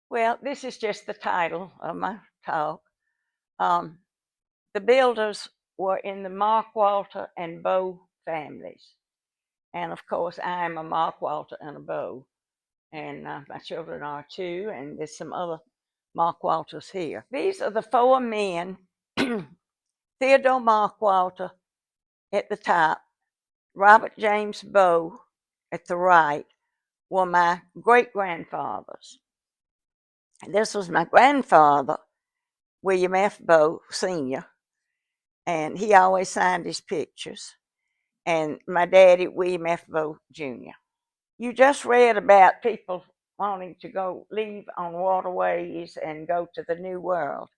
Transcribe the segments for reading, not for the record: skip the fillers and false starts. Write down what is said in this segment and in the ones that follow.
Well, this is just the title of my talk. Um, the builders were in the Markwalter and Bowe families. And of course, I'm a Markwalter and a Bowe. And my children are too. And there's some other Markwalters here. These are the four men Theodore Markwalter at the top, Robert James Bowe at the right, were my great grandfathers. This was my grandfather, William F. Bowe Sr., and he always signed his pictures. And my daddy, William F. Bowe Jr. You just read about people wanting to leave on waterways and go to the New World.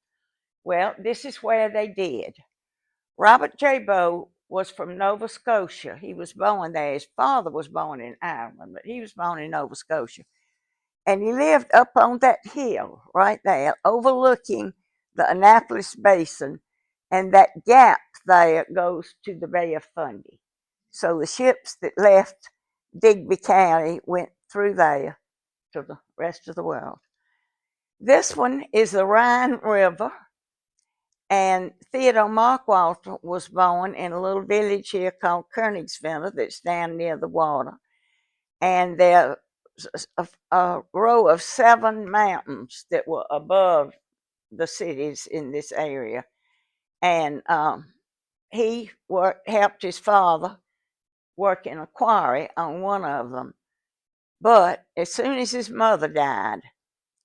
Well, this is where they did. Robert J. Bowe was from Nova Scotia. He was born there. His father was born in Ireland, but he was born in Nova Scotia. And he lived up on that hill right there, overlooking the Annapolis Basin, and that gap there goes to the Bay of Fundy. So the ships that left Digby County went through there to the rest of the world. This one is the Rhine River, and Theodore Markwalter was born in a little village here called Königswinter that's down near the water. And there's a row of 7 mountains that were above the cities in this area. And he helped his father work in a quarry on one of them. But as soon as his mother died,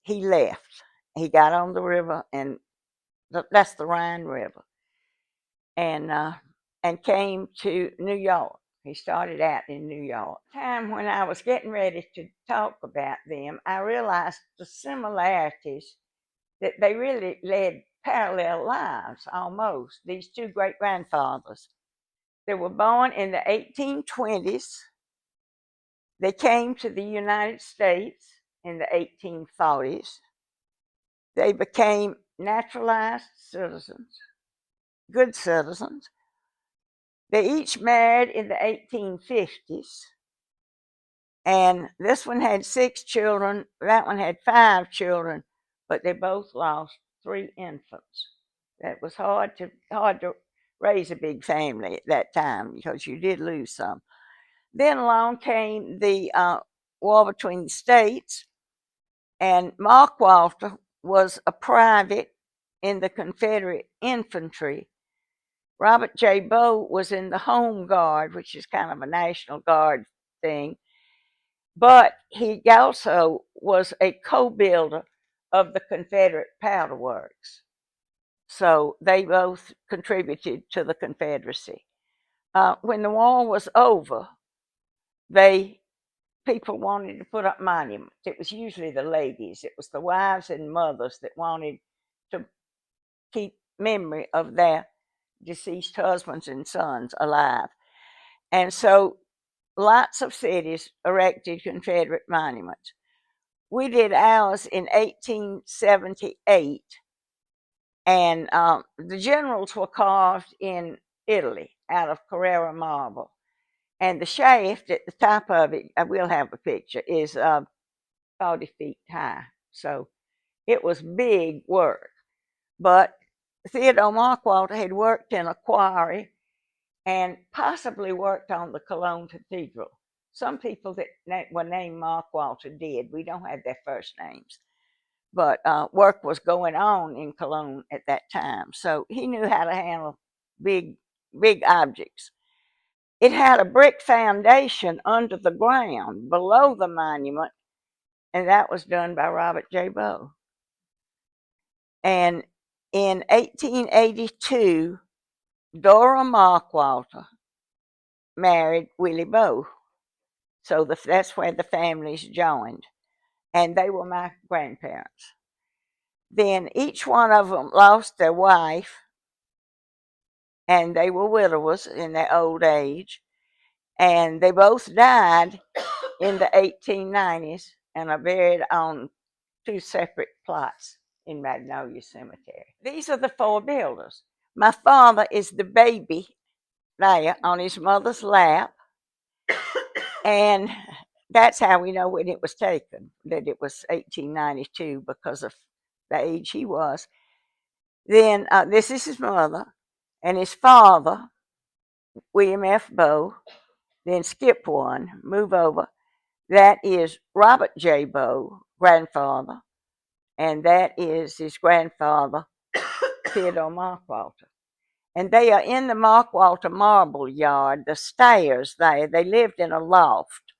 he left. He got on the river, and that's the Rhine River, and came to New York. He started out in New York. Time when I was getting ready to talk about them, I realized the similarities, that they really led parallel lives almost, these two great grandfathers. They were born in the 1820s. They came to the United States in the 1840s. They became naturalized citizens, good citizens. They each married in the 1850s. And this one had 6 children, that one had 5 children, but they both lost 3 infants. That was hard to raise a big family at that time, because you did lose some. Then along came the war between the states, and Markwalter was a private in the Confederate infantry. Robert J. Bowe was in the Home Guard, which is kind of a National Guard thing, but he also was a co-builder of the Confederate Powder Works. So they both contributed to the Confederacy. When the war was over, people wanted to put up monuments. It was usually the ladies. It was the wives and mothers that wanted to keep memory of their deceased husbands and sons alive. And so lots of cities erected Confederate monuments. We did ours in 1878, and the generals were carved in Italy out of Carrara marble. And the shaft at the top of it, I will have a picture, is 40 feet high. So it was big work. But Theodore Markwalter had worked in a quarry and possibly worked on the Cologne Cathedral. Some people that were named Markwalter did. We don't have their first names. But work was going on in Cologne at that time. So he knew how to handle big objects. It had a brick foundation under the ground below the monument, and that was done by Robert J. Bowe. And in 1882, Dora Markwalter married Willie Bowe. So that's where the families joined. And they were my grandparents. Then each one of them lost their wife, and they were widowers in their old age. And they both died in the 1890s and are buried on 2 separate plots in Magnolia Cemetery. These are the 4 builders. My father is the baby there on his mother's lap, and that's how we know when it was taken, that it was 1892 because of the age he was. Then this is his mother and his father, William F. Bowe. Then skip one, move over. That is Robert J. Bowe, grandfather, and that is his grandfather, Theodore Markwalter. And they are in the Markwalter marble yard, the stairs there. They lived in a loft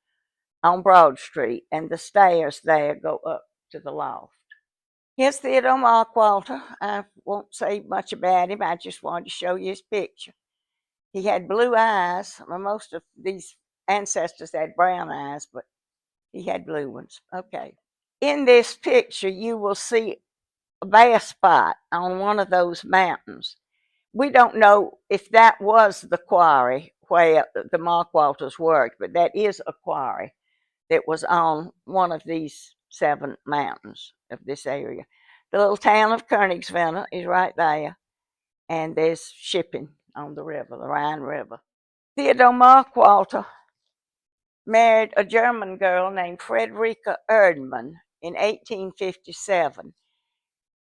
on Broad Street, and the stairs there go up to the loft. Here's Theodore Markwalter. I won't say much about him. I just wanted to show you his picture. He had blue eyes. Well, most of these ancestors had brown eyes, but he had blue ones. Okay. In this picture, you will see a bare spot on one of those mountains. We don't know if that was the quarry where the Markwalters worked, but that is a quarry that was on one of these 7 mountains of this area. The little town of Königswinter is right there, and there's shipping on the river, the Rhine River. Theodore Markwalter married a German girl named Friederike Erdmann in 1857.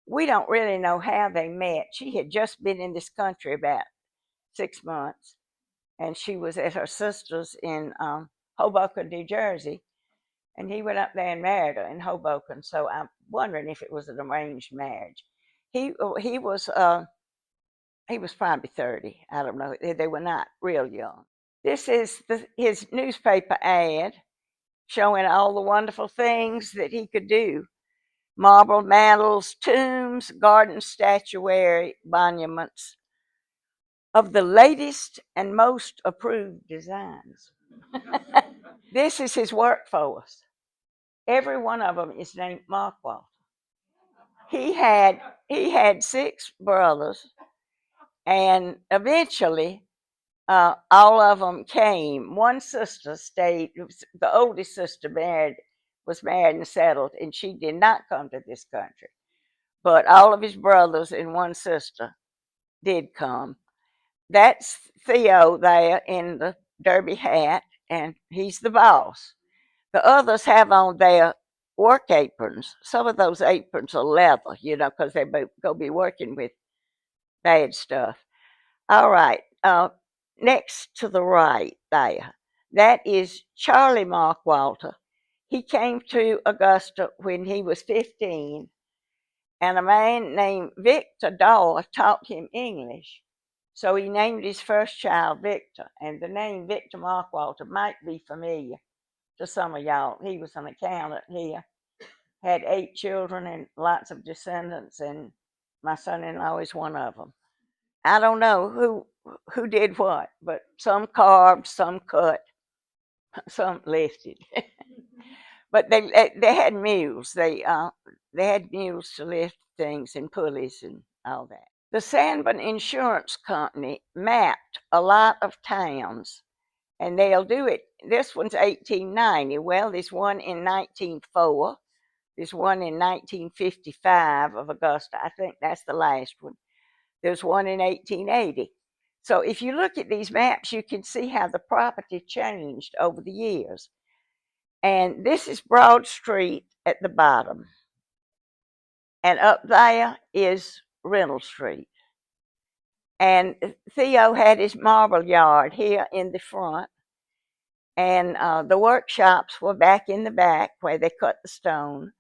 We don't really know how they met. She had just been in this country about 6 months, and she was at her sister's in Hoboken, New Jersey, and he went up there and married her in Hoboken. So I'm wondering if it was an arranged marriage. He was probably 30. I don't know. They were not real young. This is his newspaper ad showing all the wonderful things that he could do: marble mantels, tombs, garden statuary, monuments of the latest and most approved designs. This is his workforce. Every one of them is named Markwalter. He had 6 brothers, and eventually all of them came. One sister stayed. The oldest sister was married and settled, and she did not come to this country. But all of his brothers and one sister did come. That's Theo there in the derby hat, and he's the boss. The others have on their work aprons. Some of those aprons are leather, because they go be working with bad stuff. All right. Next to the right there, that is Charlie Markwalter. He came to Augusta when he was 15, and a man named Victor Daw taught him English. So he named his first child Victor, and the name Victor Markwalter might be familiar to some of y'all. He was an accountant here, had 8 children and lots of descendants, and my son-in-law is one of them. I don't know who did what, but some carved, some cut, some lifted. But they had mules. They had mules to lift things and pulleys and all that. The Sanborn Insurance Company mapped a lot of towns, and they'll do it. This one's 1890. Well, there's one in 1904. There's one in 1955 of Augusta. I think that's the last one. There's one in 1880. So if you look at these maps, you can see how the property changed over the years. And this is Broad Street at the bottom. And up there is Reynolds Street. And Theo had his marble yard here in the front. And the workshops were back in the back where they cut the stone.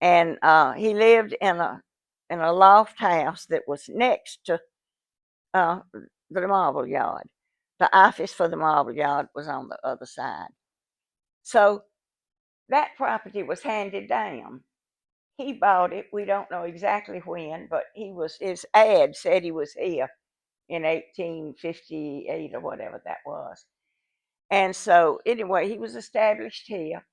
And he lived in a loft house that was next to the marble yard. The office for the marble yard was on the other side. So that property was handed down. He bought it. We don't know exactly when, but his ad said he was here in 1858 or whatever that was. And so anyway, he was established here.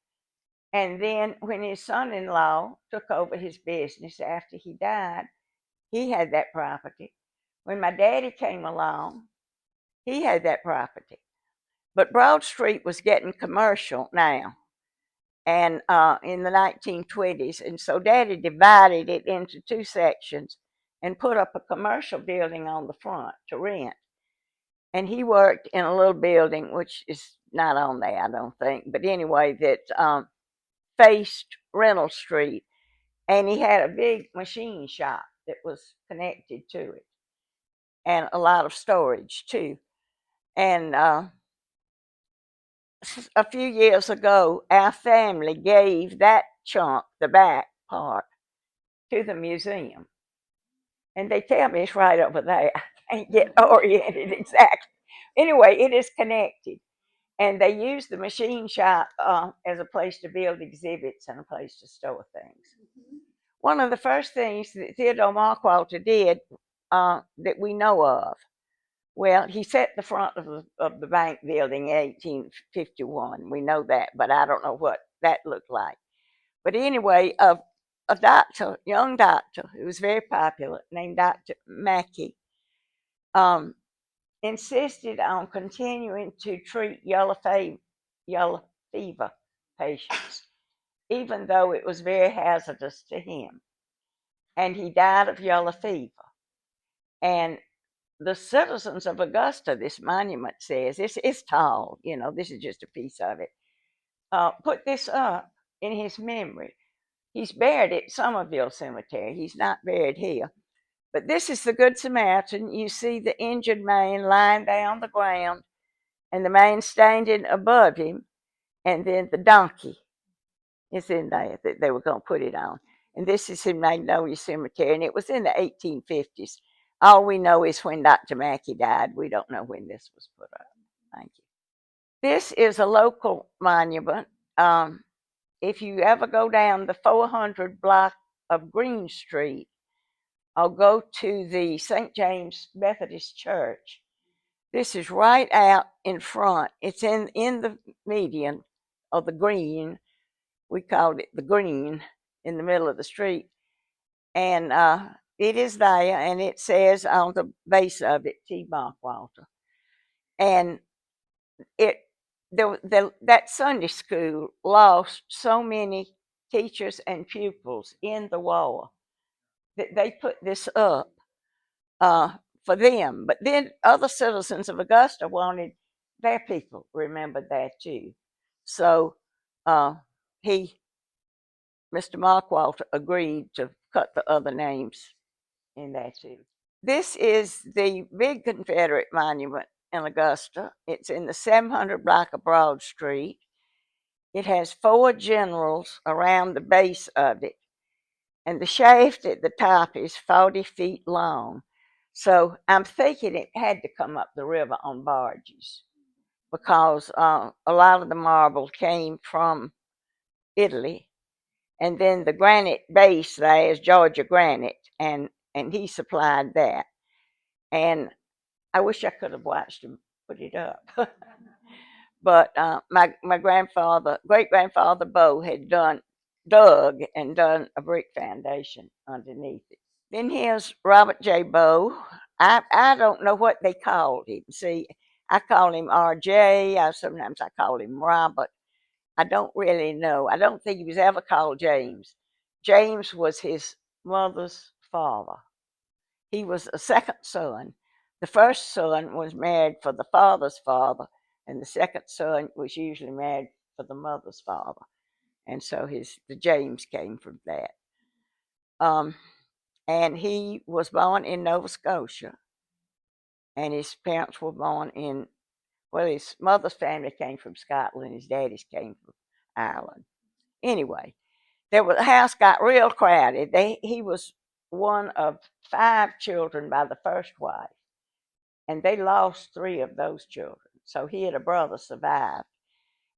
And then when his son-in-law took over his business after he died, he had that property. When my daddy came along, he had that property. But Broad Street was getting commercial now, and in the 1920s. And so Daddy divided it into 2 sections and put up a commercial building on the front to rent. and he worked in a little building, which is not on there, I don't think. But anyway, that faced Reynolds Street, and he had a big machine shop that was connected to it, and a lot of storage too. And a few years ago, our family gave that chunk, the back part, to the museum. And they tell me it's right over there. I can't get oriented exactly. Anyway, it is connected. And they use the machine shop as a place to build exhibits and a place to store things. One of the first things that Theodore Markwalter did that we know of, well, he set the front of the bank building in 1851. We know that, but I don't know what that looked like. But anyway, a doctor, young doctor, who was very popular, named Dr. Mackey, insisted on continuing to treat yellow fever patients, even though it was very hazardous to him. And he died of yellow fever. And the citizens of Augusta, this monument says, it's tall, this is just a piece of it, put this up in his memory. He's buried at Somerville Cemetery. He's not buried here. But this is the Good Samaritan. You see the injured man lying down the ground, and the man standing above him, and then the donkey is in there that they were going to put it on. And this is in Magnolia Cemetery, and it was in the 1850s. All we know is when Dr. Mackey died. We don't know when this was put up. Thank you. This is a local monument. If you ever go down the 400 block of Green Street, I'll go to the St. James Methodist Church. This is right out in front. It's in the median of the green. We called it the green in the middle of the street. And it is there, and it says on the base of it, T. Markwalter. And that Sunday school lost so many teachers and pupils in the war that they put this up for them. But then other citizens of Augusta wanted their people remembered there too. So Mr. Markwalter, agreed to cut the other names in there too. This is the big Confederate monument in Augusta. It's in the 700 block of Broad Street. It has 4 generals around the base of it, and the shaft at the top is 40 feet long. So I'm thinking it had to come up the river on barges, because a lot of the marble came from Italy, and then the granite base there is Georgia granite, and he supplied that. And I wish I could have watched him put it up. But my grandfather, great grandfather Bowe, had dug and done a brick foundation underneath it. Then here's Robert J. Bowe. I don't know what they called him. See, I call him R.J. Sometimes I call him Robert. I don't really know. I don't think he was ever called James. James was his mother's father. He was a second son. The first son was married for the father's father, and the second son was usually married for the mother's father. And so the James came from that. And he was born in Nova Scotia, and his parents were born his mother's family came from Scotland, his daddy's came from Ireland. Anyway, the house got real crowded. He was one of 5 children by the first wife, and they lost 3 of those children. So he had a brother survived.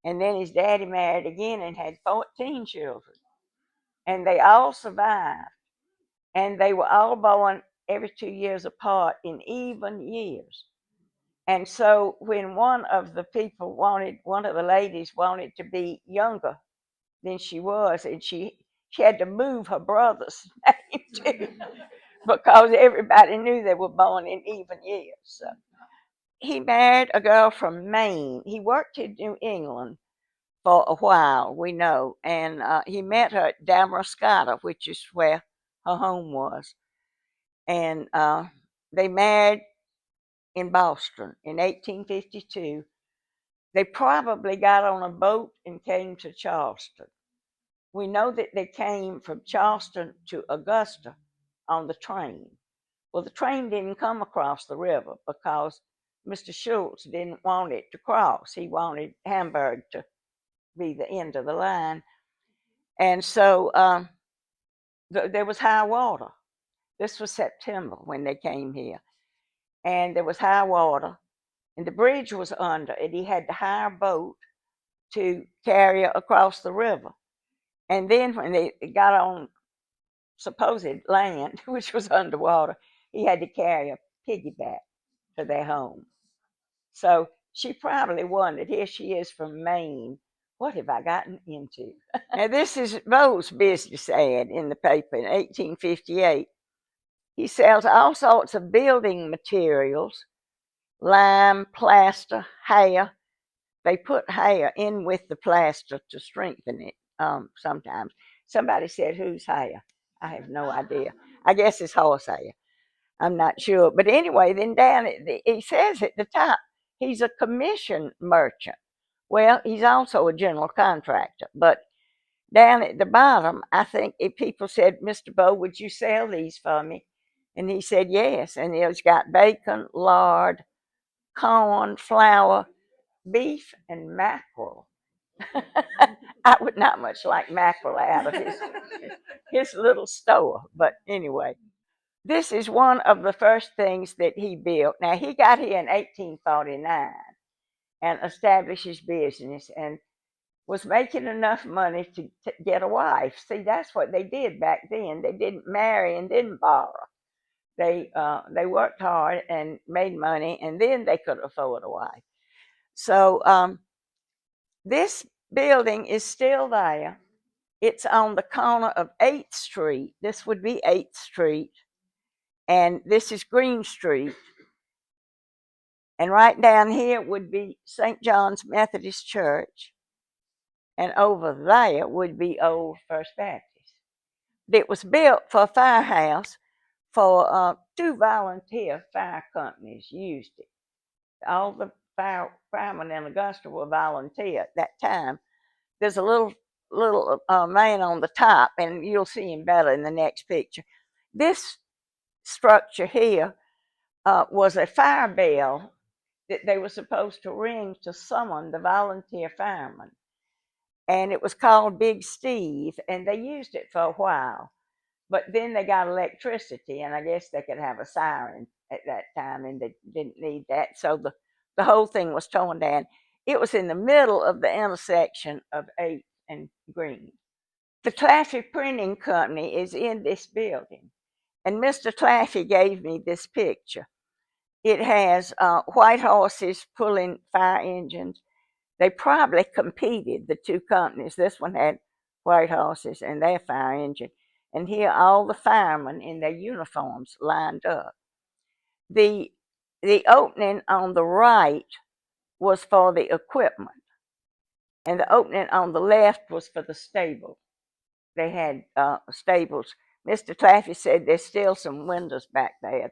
And then his daddy married again and had 14 children, and they all survived. And they were all born every 2 years apart in even years. And so when one of the ladies wanted to be younger than she was, and she had to move her brother's name too, because everybody knew they were born in even years. So he married a girl from Maine. He worked in New England for a while, we know, and he met her at Damascotta, which is where her home was. And they married in Boston in 1852. They probably got on a boat and came to Charleston. We know that they came from Charleston to Augusta on the train. Well, the train didn't come across the river because Mr. Schultz didn't want it to cross. He wanted Hamburg to be the end of the line. And so there was high water. This was September when they came here. And there was high water, and the bridge was under, and he had to hire a boat to carry it across the river. And then when they got on supposed land, which was underwater, he had to carry a piggyback to their home. So she probably wondered, here she is from Maine, what have I gotten into? Now, this is Bowe's business ad in the paper in 1858. He sells all sorts of building materials, lime, plaster, hair. They put hair in with the plaster to strengthen it sometimes. Somebody said, whose hair? I have no idea. I guess it's horse hair. I'm not sure. But anyway, then down he says at the top, he's a commission merchant. Well, he's also a general contractor. But down at the bottom, I think if people said, Mr. Bowe, would you sell these for me? And he said, yes. And he's got bacon, lard, corn, flour, beef, and mackerel. I would not much like mackerel out of his little store. But anyway, this is one of the first things that he built. Now, he got here in 1849 and established his business and was making enough money to get a wife. See, that's what they did back then. They didn't marry and didn't borrow. They worked hard and made money, and then they could afford a wife. So this building is still there. It's on the corner of 8th Street. This would be 8th Street. And this is Green Street. And right down here would be St. John's Methodist Church. And over there would be Old First Baptist. It was built for a firehouse for 2 volunteer fire companies used it. All the firemen in Augusta were volunteer at that time. There's a little man on the top, and you'll see him better in the next picture. This structure here was a fire bell that they were supposed to ring to summon the volunteer firemen. And it was called Big Steve, and they used it for a while. But then they got electricity, and I guess they could have a siren at that time, and they didn't need that. So the whole thing was torn down. It was in the middle of the intersection of 8th and Green. The Claffey Printing Company is in this building, and Mr. Claffey gave me this picture. It has white horses pulling fire engines. They probably competed, the 2 companies. This one had white horses and their fire engine. And here all the firemen in their uniforms lined up. The opening on the right was for the equipment, and the opening on the left was for the stable. They had stables. Mr. Claffey said there's still some windows back there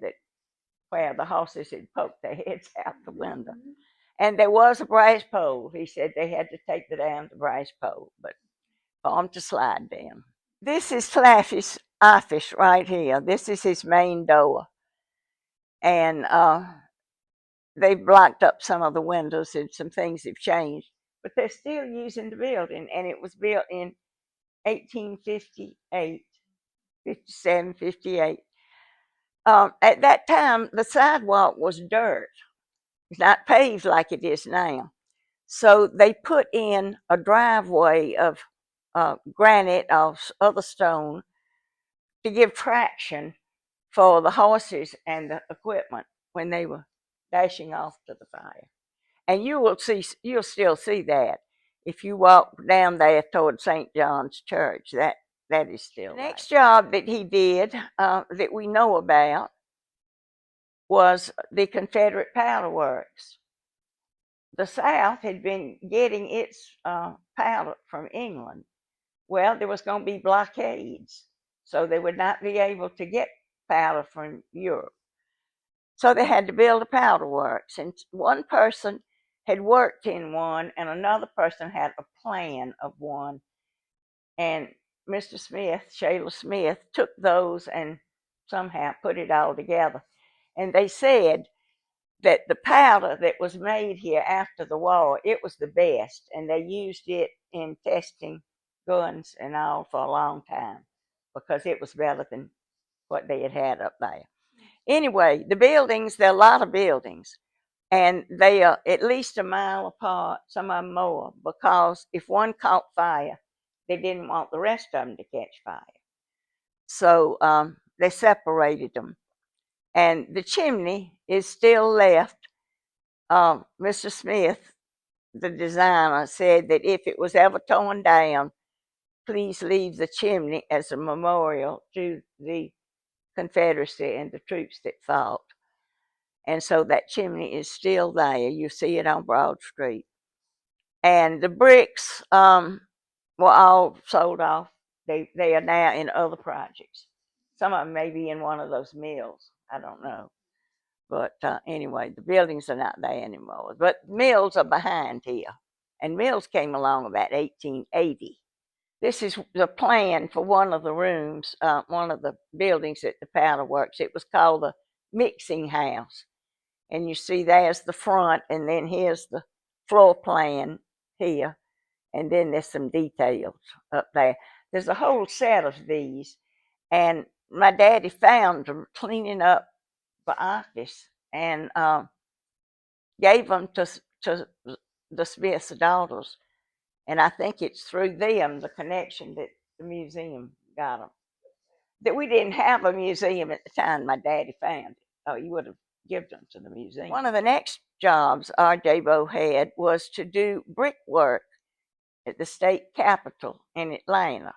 where the horses had poked their heads out the window. And there was a brass pole. He said they had to take down the brass pole, but for them to slide down. This is Claffey's office right here. This is his main door. And they blocked up some of the windows and some things have changed. But they're still using the building. And it was built in 1858, 57, 58. At that time, the sidewalk was dirt. It's not paved like it is now. So they put in a driveway of granite or other stone to give traction for the horses and the equipment when they were dashing off to the fire. And you'll still see that if you walk down there toward St. John's Church. That is still. The next job that he did that we know about was the Confederate Powder Works. The South had been getting its powder from England. Well, there was going to be blockades, so they would not be able to get powder from Europe. So they had to build a powder works, and one person had worked in one, and another person had a plan of one. And Mr. Smith, Shayla Smith, took those and somehow put it all together. And they said that the powder that was made here after the war, it was the best, and they used it in testing guns and all for a long time because it was better than what they had up there. Anyway, the buildings, there are a lot of buildings, and they are at least a mile apart, some of them more, because if one caught fire, they didn't want the rest of them to catch fire. So they separated them. And the chimney is still left. Mr. Smith, the designer, said that if it was ever torn down, please leave the chimney as a memorial to the Confederacy and the troops that fought. And so that chimney is still there. You see it on Broad Street. And the bricks were all sold off. They are now in other projects. Some of them may be in one of those mills. I don't know. But anyway, the buildings are not there anymore. But mills are behind here. And mills came along about 1880. This is the plan for one of the rooms, one of the buildings at the powder works. It was called the mixing house. And you see there's the front, and then here's the floor plan here. And then there's some details up there. There's a whole set of these. And my daddy found them cleaning up the office and gave them to the Smith's daughters. And I think it's through them, the connection, that the museum got them. That we didn't have a museum at the time my daddy found it. Oh, you would have given them to the museum. One of the next jobs R.J. Bowe had was to do brickwork at the state capitol in Atlanta.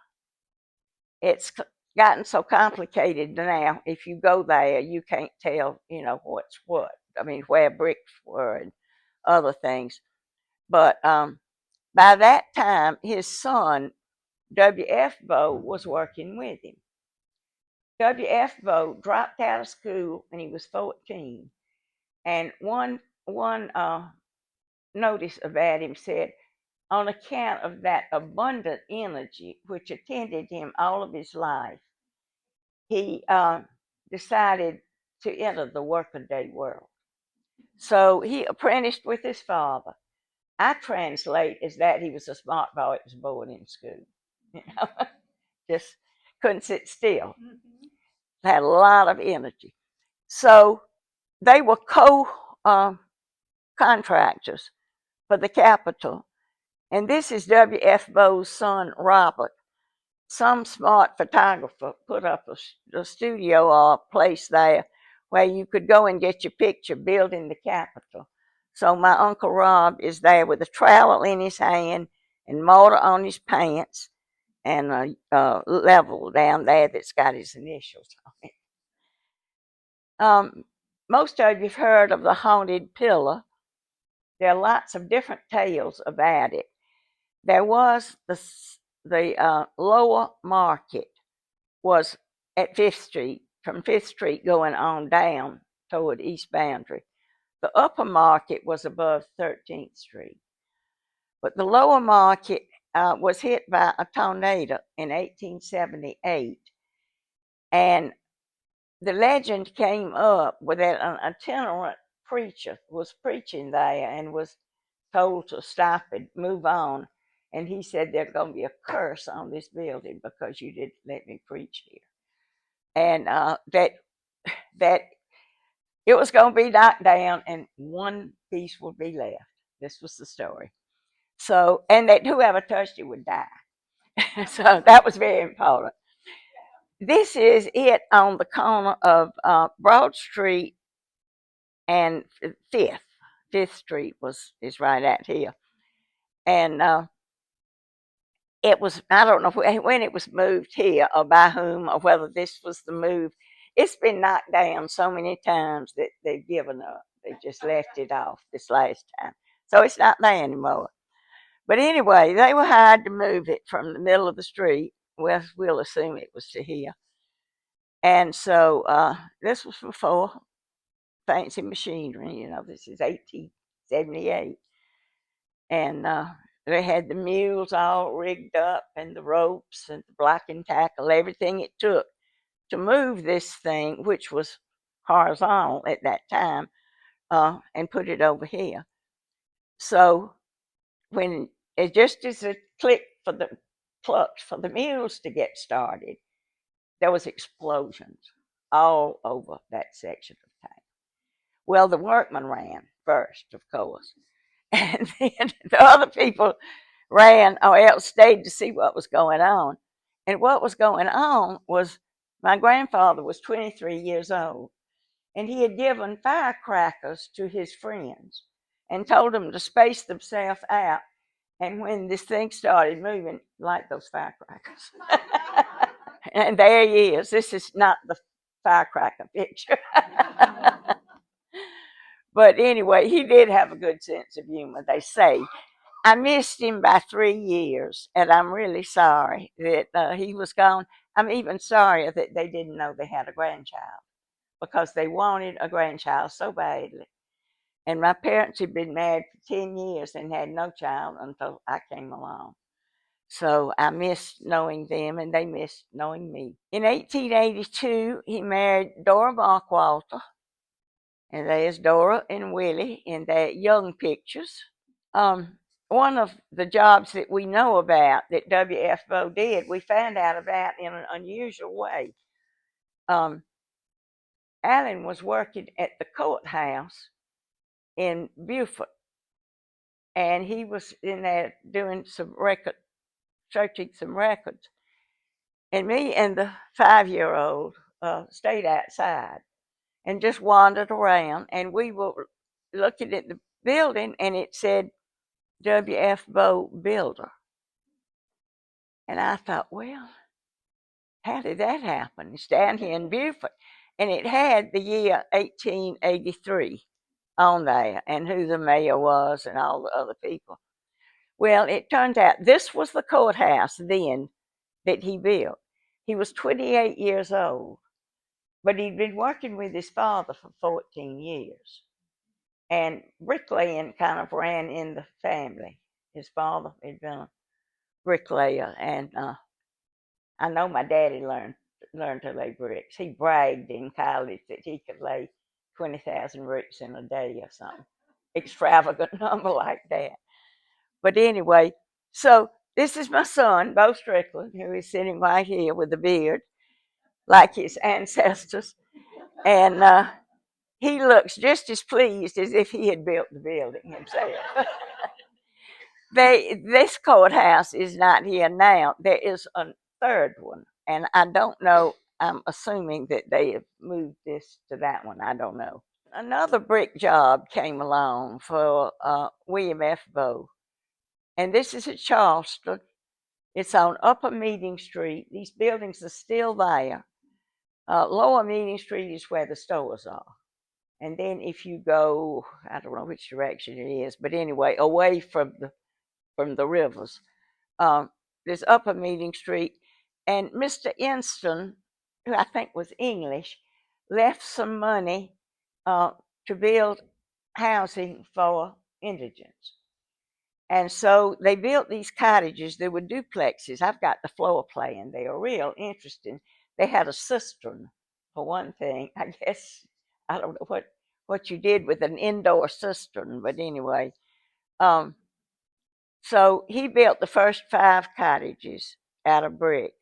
It's gotten so complicated now. If you go there, you can't tell, what's what. I mean, where bricks were and other things. But by that time, his son, W.F. Bowe, was working with him. W.F. Bowe dropped out of school when he was 14. And one notice about him said, on account of that abundant energy which attended him all of his life, he decided to enter the workaday world. So he apprenticed with his father. I translate as that he was a smart boy that was born in school. Just couldn't sit still. Had a lot of energy. So they were contractors for the Capitol. And this is W.F. Bowe's son, Robert. Some smart photographer put up a studio or a place there where you could go and get your picture building the Capitol. So my Uncle Rob is there with a trowel in his hand and mortar on his pants and a level down there that's got his initials on it. Most of you've heard of the haunted pillar. There are lots of different tales about it. There was the lower market was at 5th Street, from 5th Street going on down toward East Boundary. The upper market was above 13th Street. But the lower market was hit by a tornado in 1878. And the legend came up that an itinerant preacher was preaching there and was told to stop and move on. And he said, there's going to be a curse on this building because you didn't let me preach here. And that it was going to be knocked down and one piece would be left. This was the story. So, and that whoever touched it would die. So that was very important. This is it on the corner of Broad Street and 5th. 5th Street is right out here. And it was, I don't know when it was moved here or by whom or whether this was the move. It's been knocked down so many times that they've given up. They just left it off this last time. So it's not there anymore. But anyway, they were hired to move it from the middle of the street. Well, we'll assume it was to here. And so this was before fancy machinery. You know, this is 1878. And they had the mules all rigged up and the ropes and the block and tackle, everything it took to move this thing, which was horizontal at that time, and put it over here. So when it just as it clicked for the clutch for the mules to get started, there was explosions all over that section of town. Well, the workmen ran first, of course, and then the other people ran or else stayed to see what was going on. And what was going on was my grandfather was 23 years old, and he had given firecrackers to his friends and told them to space themselves out. And when this thing started moving, light those firecrackers. And there he is. This is not the firecracker picture. But anyway, he did have a good sense of humor, they say. I missed him by 3 years, and I'm really sorry that he was gone. I'm even sorrier that they didn't know they had a grandchild, because they wanted a grandchild so badly. And my parents had been married for 10 years and had no child until I came along. So I missed knowing them, and they missed knowing me. In 1882, he married Dora Markwalter, and there's Dora and Willie in their young pictures. One of the jobs that we know about that W.F. Bowe did, we found out about in an unusual way. Alan was working at the courthouse in Beaufort, and he was in there doing some searching some records. And me and the 5-year-old stayed outside and just wandered around, and we were looking at the building, and it said W.F. Bowe Builder. And I thought, well, how did that happen? It's down here in Beaufort. And it had the year 1883 on there and who the mayor was and all the other people. Well, it turns out this was the courthouse then that he built. He was 28 years old, but he'd been working with his father for 14 years. And bricklaying kind of ran in the family. His father had been a bricklayer, and I know my daddy learned to lay bricks. He bragged in college that he could lay 20,000 bricks in a day or something. Extravagant number like that. But anyway, so this is my son, Bowe Strickland, who is sitting right here with a beard like his ancestors. And he looks just as pleased as if he had built the building himself. This courthouse is not here now. There is a third one, and I don't know. I'm assuming that they have moved this to that one. I don't know. Another brick job came along for William F. Bowe, and this is at Charleston. It's on Upper Meeting Street. These buildings are still there. Lower Meeting Street is where the stores are. And then if you go, I don't know which direction it is, but anyway, away from the rivers, there's Upper Meeting Street. And Mr. Inston, who I think was English, left some money to build housing for indigents. And so they built these cottages. They were duplexes. I've got the floor plan. They are real interesting. They had a cistern, for one thing. I guess, I don't know what you did with an indoor cistern, but anyway. So he built the first 5 cottages out of brick.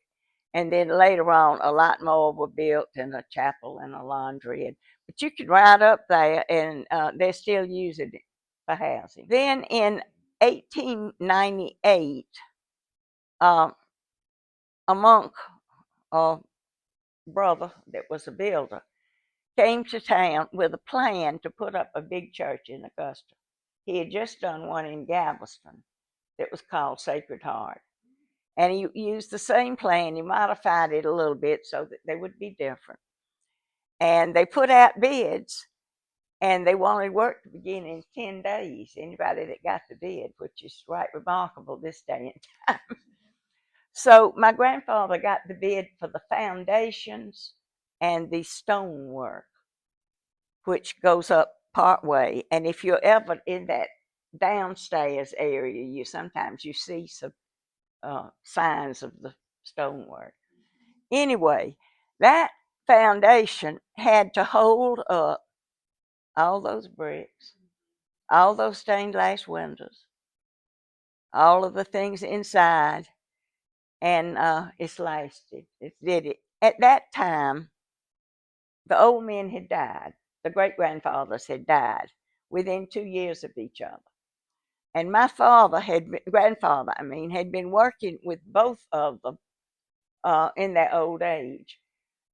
And then later on, a lot more were built, and a chapel and a laundry. But you could ride up there, and they're still using it for housing. Then in 1898, a monk, a brother that was a builder, came to town with a plan to put up a big church in Augusta. He had just done one in Galveston that was called Sacred Heart. And he used the same plan. He modified it a little bit so that they would be different. And they put out bids, and they wanted work to begin in 10 days. Anybody that got the bid, which is right remarkable this day and time. So my grandfather got the bid for the foundations and the stonework. which goes up part way. And if you're ever in that downstairs area, you sometimes you see some signs of the stonework. Anyway, that foundation had to hold up all those bricks, all those stained glass windows, all of the things inside, and it's lasted. It did it. At that time, the old men had died. The great grandfathers had died within 2 years of each other. And my grandfather, had been working with both of them in their old age.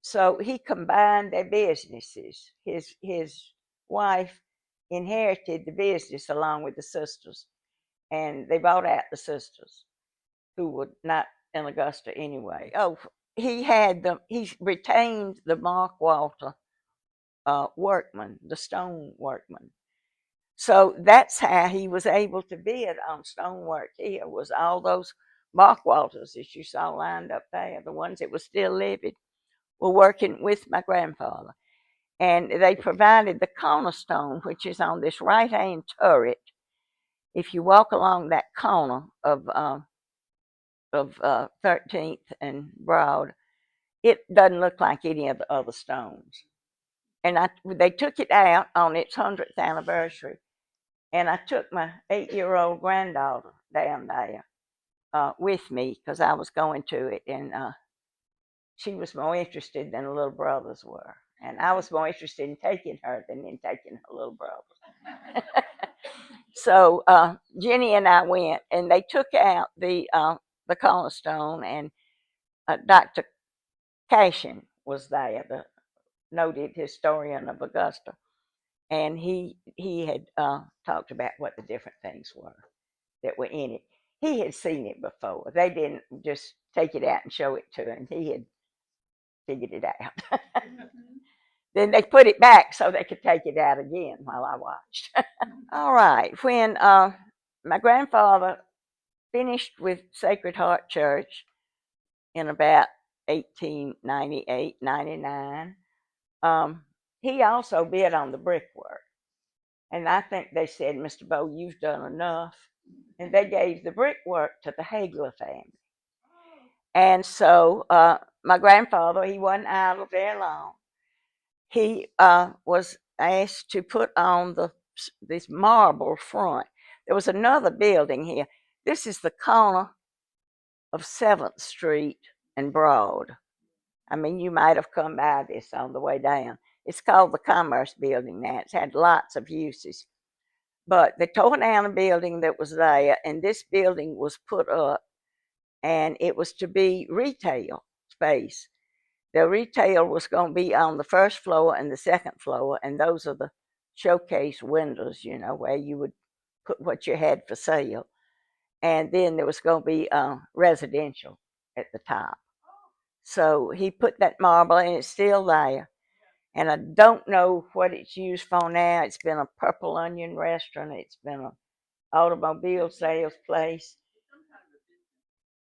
So he combined their businesses. His wife inherited the business along with the sisters, and they bought out the sisters, who were not in Augusta anyway. Oh, he retained the Markwalter workmen, the stone workmen. So that's how he was able to bid on stonework here, was all those Markwalters that you saw lined up there, the ones that were still living, were working with my grandfather. And they provided the cornerstone, which is on this right-hand turret. If you walk along that corner of 13th and Broad, it doesn't look like any of the other stones. And they took it out on its 100th anniversary. And I took my 8-year-old granddaughter down there with me because I was going to it. And she was more interested than the little brothers were. And I was more interested in taking her than in taking her little brothers. So Jenny and I went, and they took out the cornerstone, and Dr. Cashin was there, the noted historian of Augusta, and he had talked about what the different things were that were in it. He had seen it before. They didn't just take it out and show it to him. He had figured it out. Then they put it back so they could take it out again while I watched. All right. When my grandfather finished with Sacred Heart Church in about 1898, 99, he also bid on the brickwork. And I think they said, Mr. Bowe, you've done enough. And they gave the brickwork to the Hagler family. And so my grandfather, he wasn't idle very long. He was asked to put on this marble front. There was another building here. This is the corner of 7th Street and Broad. You might have come by this on the way down. It's called the Commerce Building now. It's had lots of uses. But they tore down a building that was there, and this building was put up, and it was to be retail space. The retail was going to be on the first floor and the second floor, and those are the showcase windows, where you would put what you had for sale. And then there was going to be residential at the top. So he put that marble, and it's still there. And I don't know what it's used for now. It's been a Purple Onion restaurant. It's been an automobile sales place.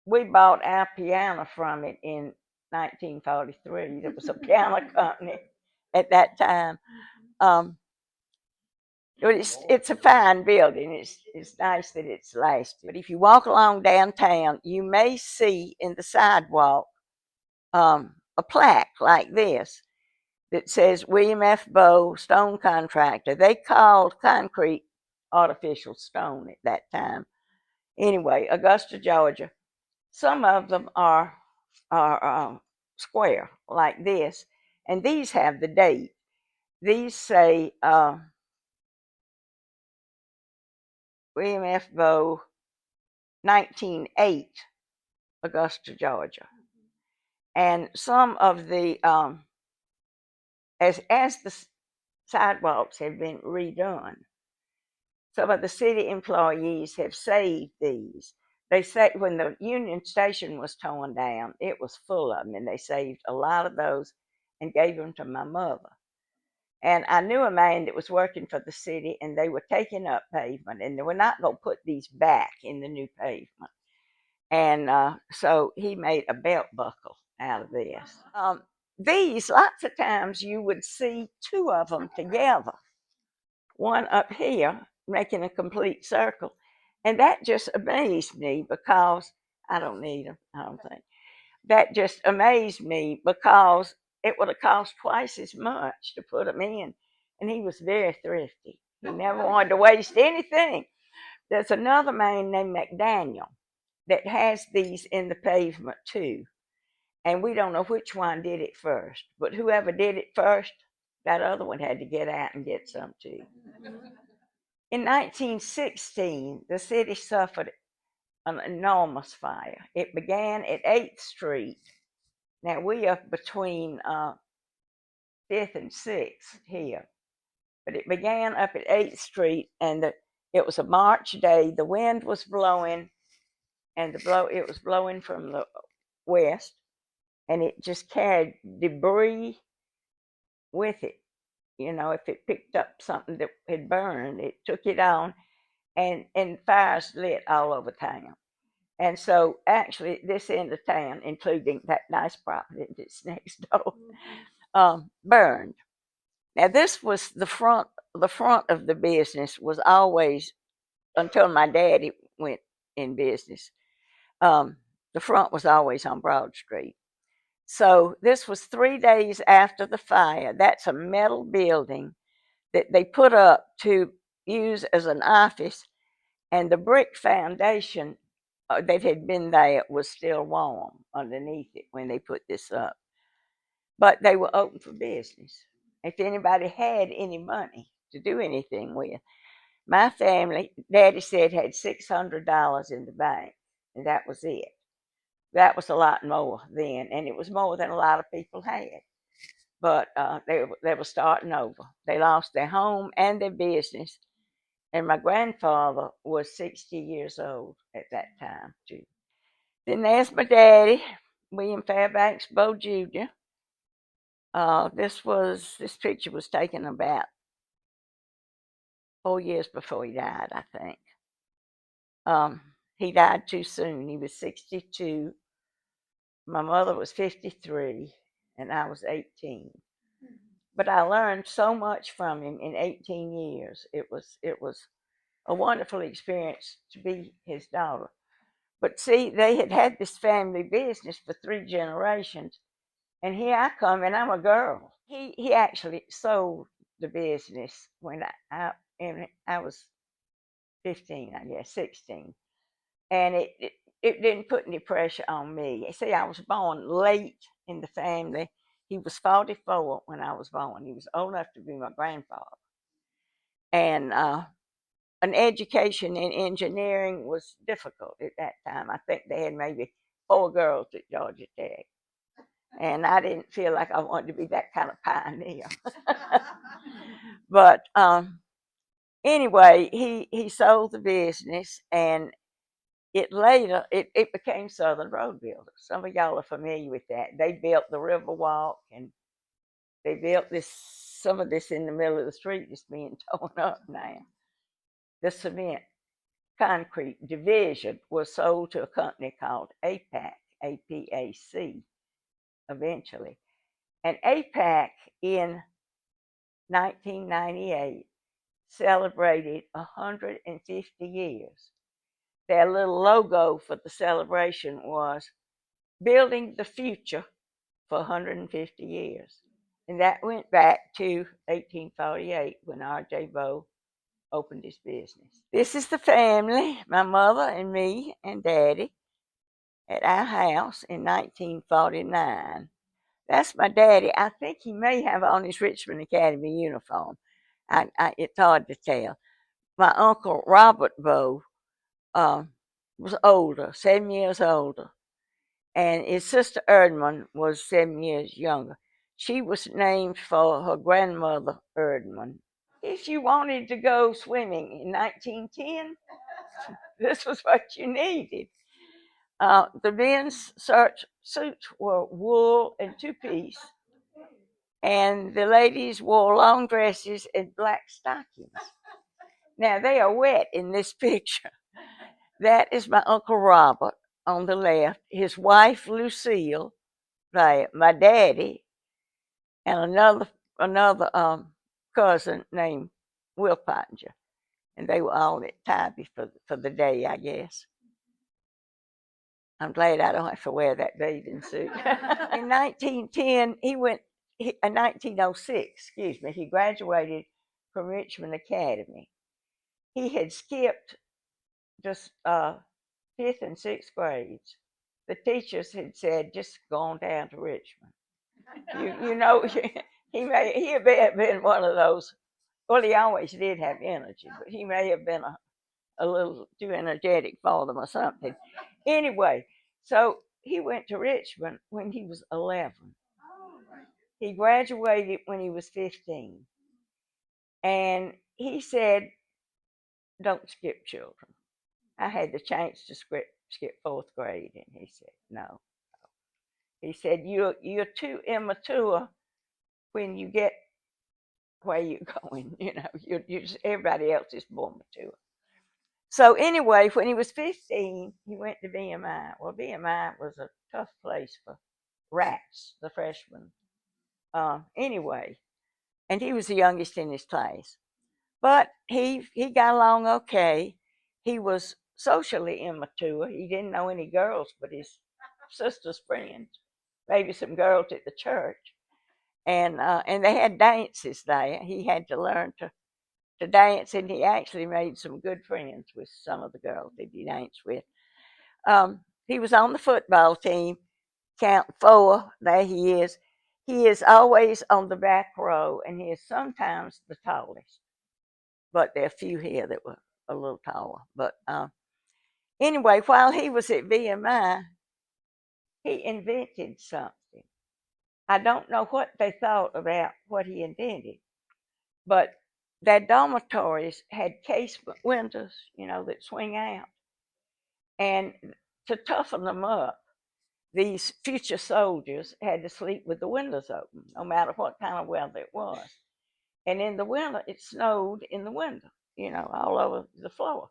We bought our piano from it in 1943. There was a piano company at that time. It's a fine building. It's nice that it's lasted. But if you walk along downtown, you may see in the sidewalk a plaque like this that says William F. Bowe, stone contractor. They called concrete artificial stone at that time. Anyway, Augusta, Georgia. Some of them are square like this, and these have the date. These say William F. Bowe, 1908, Augusta, Georgia. And some of the as the sidewalks have been redone, some of the city employees have saved these. They say when the Union Station was torn down, it was full of them, and they saved a lot of those and gave them to my mother. And I knew a man that was working for the city, and they were taking up pavement, and they were not going to put these back in the new pavement. And so he made a belt buckle out of this. these, lots of times you would see two of them together, one up here making a complete circle. And that just amazed me because I don't need them, I don't think. That just amazed me because it would have cost twice as much to put them in. And he was very thrifty. He never wanted to waste anything. There's another man named McDaniel that has these in the pavement too. And we don't know which one did it first, but whoever did it first, that other one had to get out and get some too. In 1916, the city suffered an enormous fire. It began at 8th Street. Now we are between 5th and 6th here, but it began up at 8th Street, and it was a March day. The wind was blowing, and it was blowing from the west, and it just carried debris with it. You know, if it picked up something that had burned, it took it on, and fires lit all over town. And so, actually, this end of town, including that nice property that's next door, burned. Now, this was the front. The front of the business was always, until my daddy went in business. The front was always on Broad Street. So this was 3 days after the fire. That's a metal building that they put up to use as an office, and the brick foundation that had been there was still warm underneath it when they put this up. But they were open for business. If anybody had any money to do anything with, my family, Daddy said, had $600 in the bank, and that was it. That was a lot more then, and it was more than a lot of people had. But they were starting over. They lost their home and their business, and my grandfather was 60 years old at that time too. Then there's my daddy, William Fairbanks Bowe Jr. This picture was taken about 4 years before he died, I think. He died too soon. He was 62. My mother was 53, and I was 18. But I learned so much from him in 18 years. It was a wonderful experience to be his daughter. But see, they had this family business for 3 generations, and here I come, and I'm a girl. He actually sold the business when I was 15, I guess, 16. And it didn't put any pressure on me. See, I was born late in the family. He was 44 when I was born. He was old enough to be my grandfather. And an education in engineering was difficult at that time. I think they had maybe 4 girls at Georgia Tech. And I didn't feel like I wanted to be that kind of pioneer. But anyway, he sold the business, and it became Southern Road Builders. Some of y'all are familiar with that. They built the Riverwalk, and they built some of this in the middle of the street that's being torn up now. The cement concrete division was sold to a company called APAC, APAC, eventually. And APAC in 1998 celebrated 150 years. Their little logo for the celebration was building the future for 150 years. And that went back to 1848 when R.J. Bowe opened his business. This is the family, my mother and me and Daddy, at our house in 1949. That's my daddy. I think he may have on his Richmond Academy uniform. It's hard to tell. My uncle Robert Bowe was older, 7 years older, and his sister Erdman was 7 years younger. She was named for her grandmother Erdman. If you wanted to go swimming in 1910, this was what you needed. The men's suits were wool and two-piece, and the ladies wore long dresses and black stockings. Now, they are wet in this picture. That is my Uncle Robert on the left, his wife Lucille, right, my daddy, and another cousin named Will Pottinger, and they were all at Tybee for the day, I guess. I'm glad I don't have to wear that bathing suit. In 1910, 1906, excuse me, he graduated from Richmond Academy. He had skipped just fifth and sixth grades. The teachers had said, just go on down to Richmond. You know, he had been one of those. Well, he always did have energy, but he may have been a little too energetic for them or something. Anyway, so he went to Richmond when he was 11. He graduated when he was 15. And he said, don't skip children. I had the chance to skip fourth grade, and he said, no. He said, you're too immature when you get where you're going. You know, you're just, everybody else is more mature. So anyway, when he was 15, he went to VMI. Well, VMI was a tough place for rats, the freshmen. Anyway, and he was the youngest in his class. But he got along okay. He was socially immature. He didn't know any girls but his sister's friends, maybe some girls at the church. And they had dances there. He had to learn to dance, and he actually made some good friends with some of the girls that he danced with. He was on the football team, count 4, there he is. He is always on the back row, and he is sometimes the tallest. But there are a few here that were a little taller. But anyway, while he was at VMI, he invented something. I don't know what they thought about what he invented, but their dormitories had casement windows, you know, that swing out. And to toughen them up, these future soldiers had to sleep with the windows open, no matter what kind of weather it was. And in the winter, it snowed in the window, you know, all over the floor.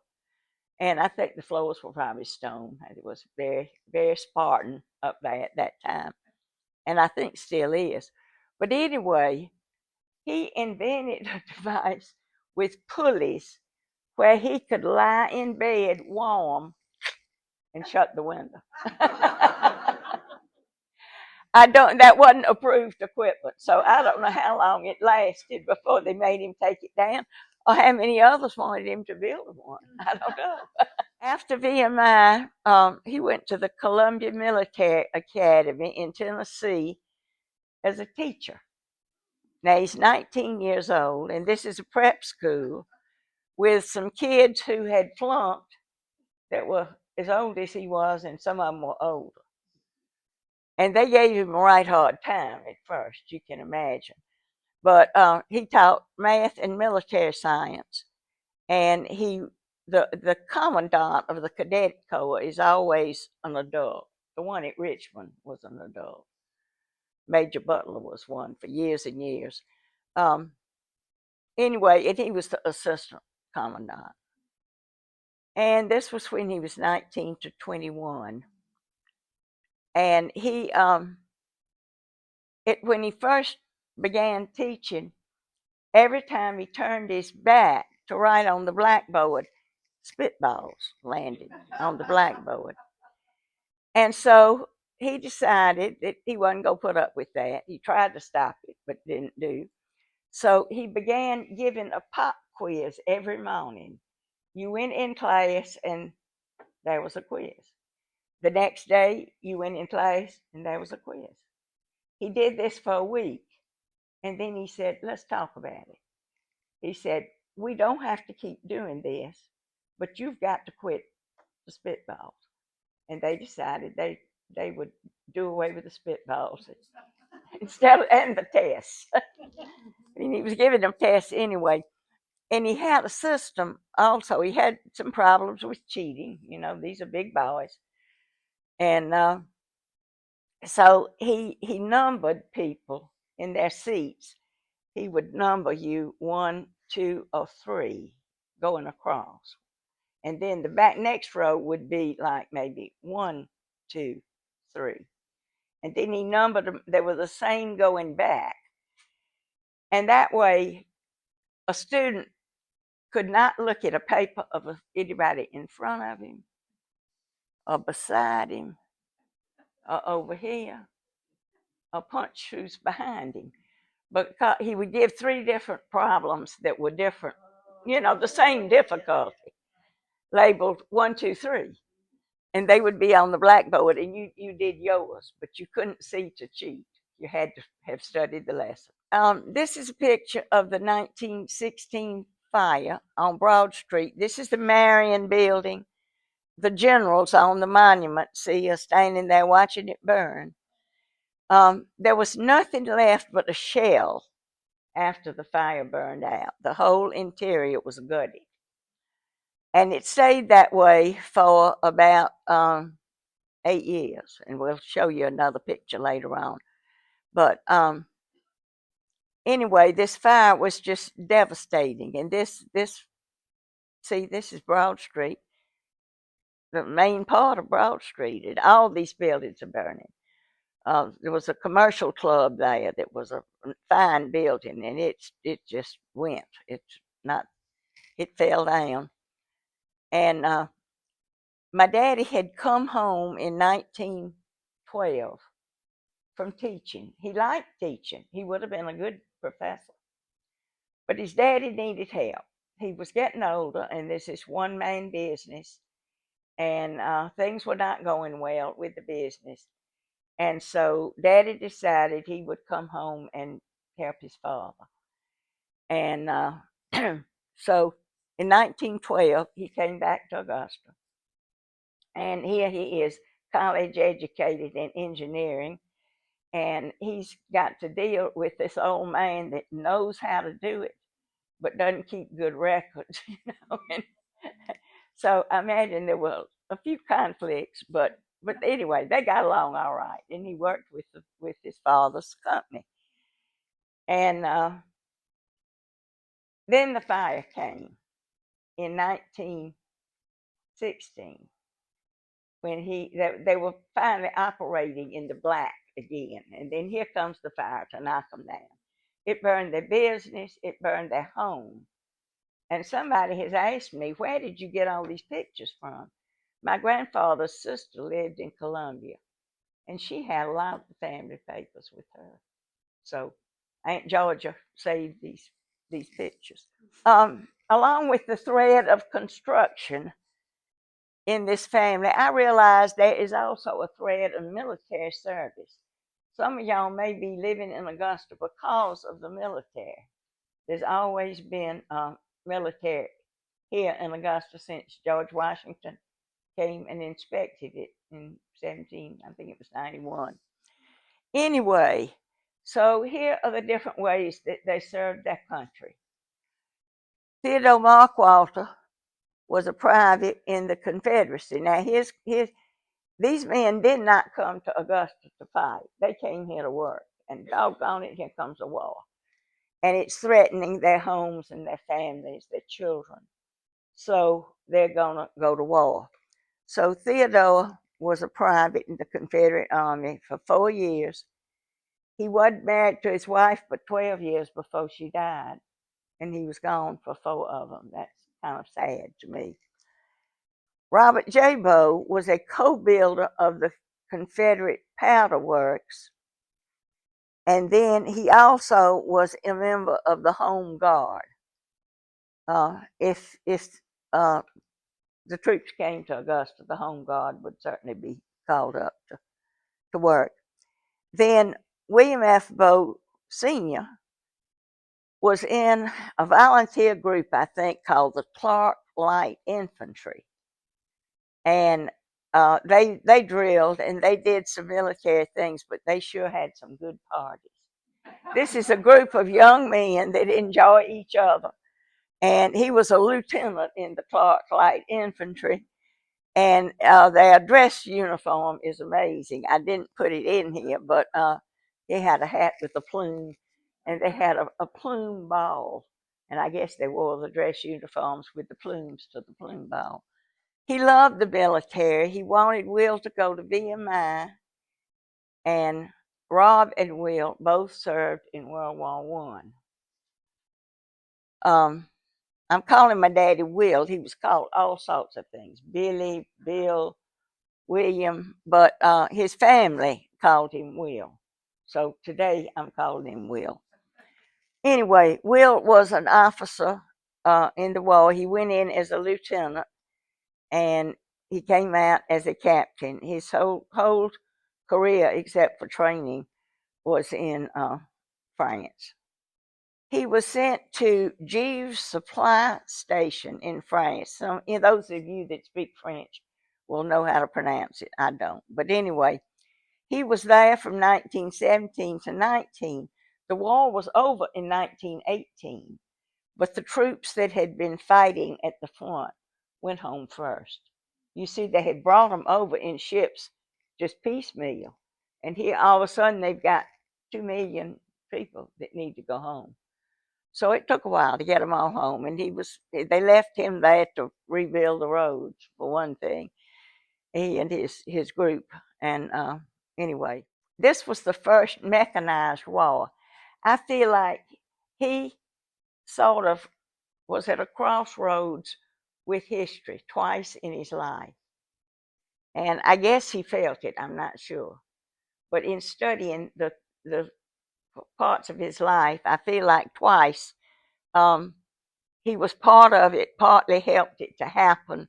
And I think the floors were probably stone. It was very, very Spartan up there at that time. And I think still is. But anyway, he invented a device with pulleys where he could lie in bed warm and shut the window. That wasn't approved equipment, so I don't know how long it lasted before they made him take it down, or how many others wanted him to build one. I don't know. After VMI, he went to the Columbia Military Academy in Tennessee as a teacher. Now he's 19 years old, and this is a prep school with some kids who had flunked that were as old as he was, and some of them were older. And they gave him a right hard time at first, you can imagine. But he taught math and military science, and the commandant of the cadet corps is always an adult. The one at Richmond was an adult. Major Butler was one for years and years. Anyway, and he was the assistant commandant. And this was when he was 19 to 21. And when he first began teaching, every time he turned his back to write on the blackboard, spitballs landed on the blackboard. And so he decided that he wasn't going to put up with that. He tried to stop it, but didn't do. So he began giving a pop quiz every morning. You went in class and there was a quiz. The next day, you went in class and there was a quiz. He did this for a week, and then he said, let's talk about it. He said, we don't have to keep doing this, but you've got to quit the spitballs. And they decided they would do away with the spitballs instead of, and the tests. And he was giving them tests anyway. And he had a system also. He had some problems with cheating. You know, these are big boys. And so he numbered people in their seats. He would number you 1, 2, or 3 going across. And then the back next row would be like maybe 1, 2, 3. And then he numbered them. They were the same going back. And that way, a student could not look at a paper of anybody in front of him or beside him or over here or punch who's behind him. But he would give 3 different problems that were different, the same difficulty, labeled 1, 2, 3. And they would be on the blackboard, and you did yours, but you couldn't see to cheat. You had to have studied the lesson. This is a picture of the 1916 fire on Broad Street. This is the Marion building. The generals on the monument, see, are standing there watching it burn. There was nothing left but a shell after the fire burned out. The whole interior was gutted. And it stayed that way for about 8 years. And we'll show you another picture later on. But anyway, this fire was just devastating. And this is Broad Street, the main part of Broad Street, and all these buildings are burning. There was a commercial club there that was a fine building, and it just went. It fell down. And my daddy had come home in 1912 from teaching. He liked teaching. He would have been a good professor. But his daddy needed help. He was getting older, and this is one-man business, and things were not going well with the business. And so Daddy decided he would come home and help his father. And so in 1912, he came back to Augusta. And here he is, college educated in engineering. And he's got to deal with this old man that knows how to do it, but doesn't keep good records. And so I imagine there were a few conflicts, but anyway, they got along all right. And he worked with his father's company. And then the fire came in 1916 when they were finally operating in the black again. And then here comes the fire to knock them down. It burned their business. It burned their home. And somebody has asked me, where did you get all these pictures from? My grandfather's sister lived in Columbia, and she had a lot of the family papers with her. So Aunt Georgia saved these pictures. Along with the thread of construction in this family, I realized there is also a thread of military service. Some of y'all may be living in Augusta because of the military. There's always been military here in Augusta since George Washington came and inspected it in 91. Anyway, so here are the different ways that they served their country. Theodore Markwalter was a private in the Confederacy. Now, these men did not come to Augusta to fight. They came here to work. And doggone it, here comes a war. And it's threatening their homes and their families, their children. So they're going to go to war. So Theodore was a private in the Confederate Army for 4 years. He wasn't married to his wife but 12 years before she died. And he was gone for 4 of them. That's kind of sad to me. Robert J. Bowe was a co-builder of the Confederate Powder Works. And then he also was a member of the Home Guard. If the troops came to Augusta, the Home Guard would certainly be called up to work. Then William F. Bowe Sr. was in a volunteer group, I think, called the Clark Light Infantry. And they drilled and they did some military things, but they sure had some good parties. This is a group of young men that enjoy each other. And he was a lieutenant in the Clark Light Infantry. And their dress uniform is amazing. I didn't put it in here, but he had a hat with a plume, and they had a plume ball. And I guess they wore the dress uniforms with the plumes to the plume ball. He loved the military. He wanted Will to go to VMI, and Rob and Will both served in World War I. I'm calling my daddy Will. He was called all sorts of things: Billy, Bill, William, but his family called him Will. So today I'm calling him Will. Anyway, Will was an officer in the war. He went in as a lieutenant and he came out as a captain. His whole career, except for training, was in France. He was sent to Givres Supply Station in France. So, those of you that speak French will know how to pronounce it. I don't. But anyway, he was there from 1917 to 19. The war was over in 1918, but the troops that had been fighting at the front went home first. You see, they had brought them over in ships just piecemeal. And here all of a sudden they've got 2 million people that need to go home. So it took a while to get them all home, and they left him there to rebuild the roads, for one thing, he and his group. And anyway, this was the first mechanized war. I feel like he sort of was at a crossroads with history twice in his life. And I guess he felt it, I'm not sure. But in studying the parts of his life, I feel like twice he was part of it, partly helped it to happen,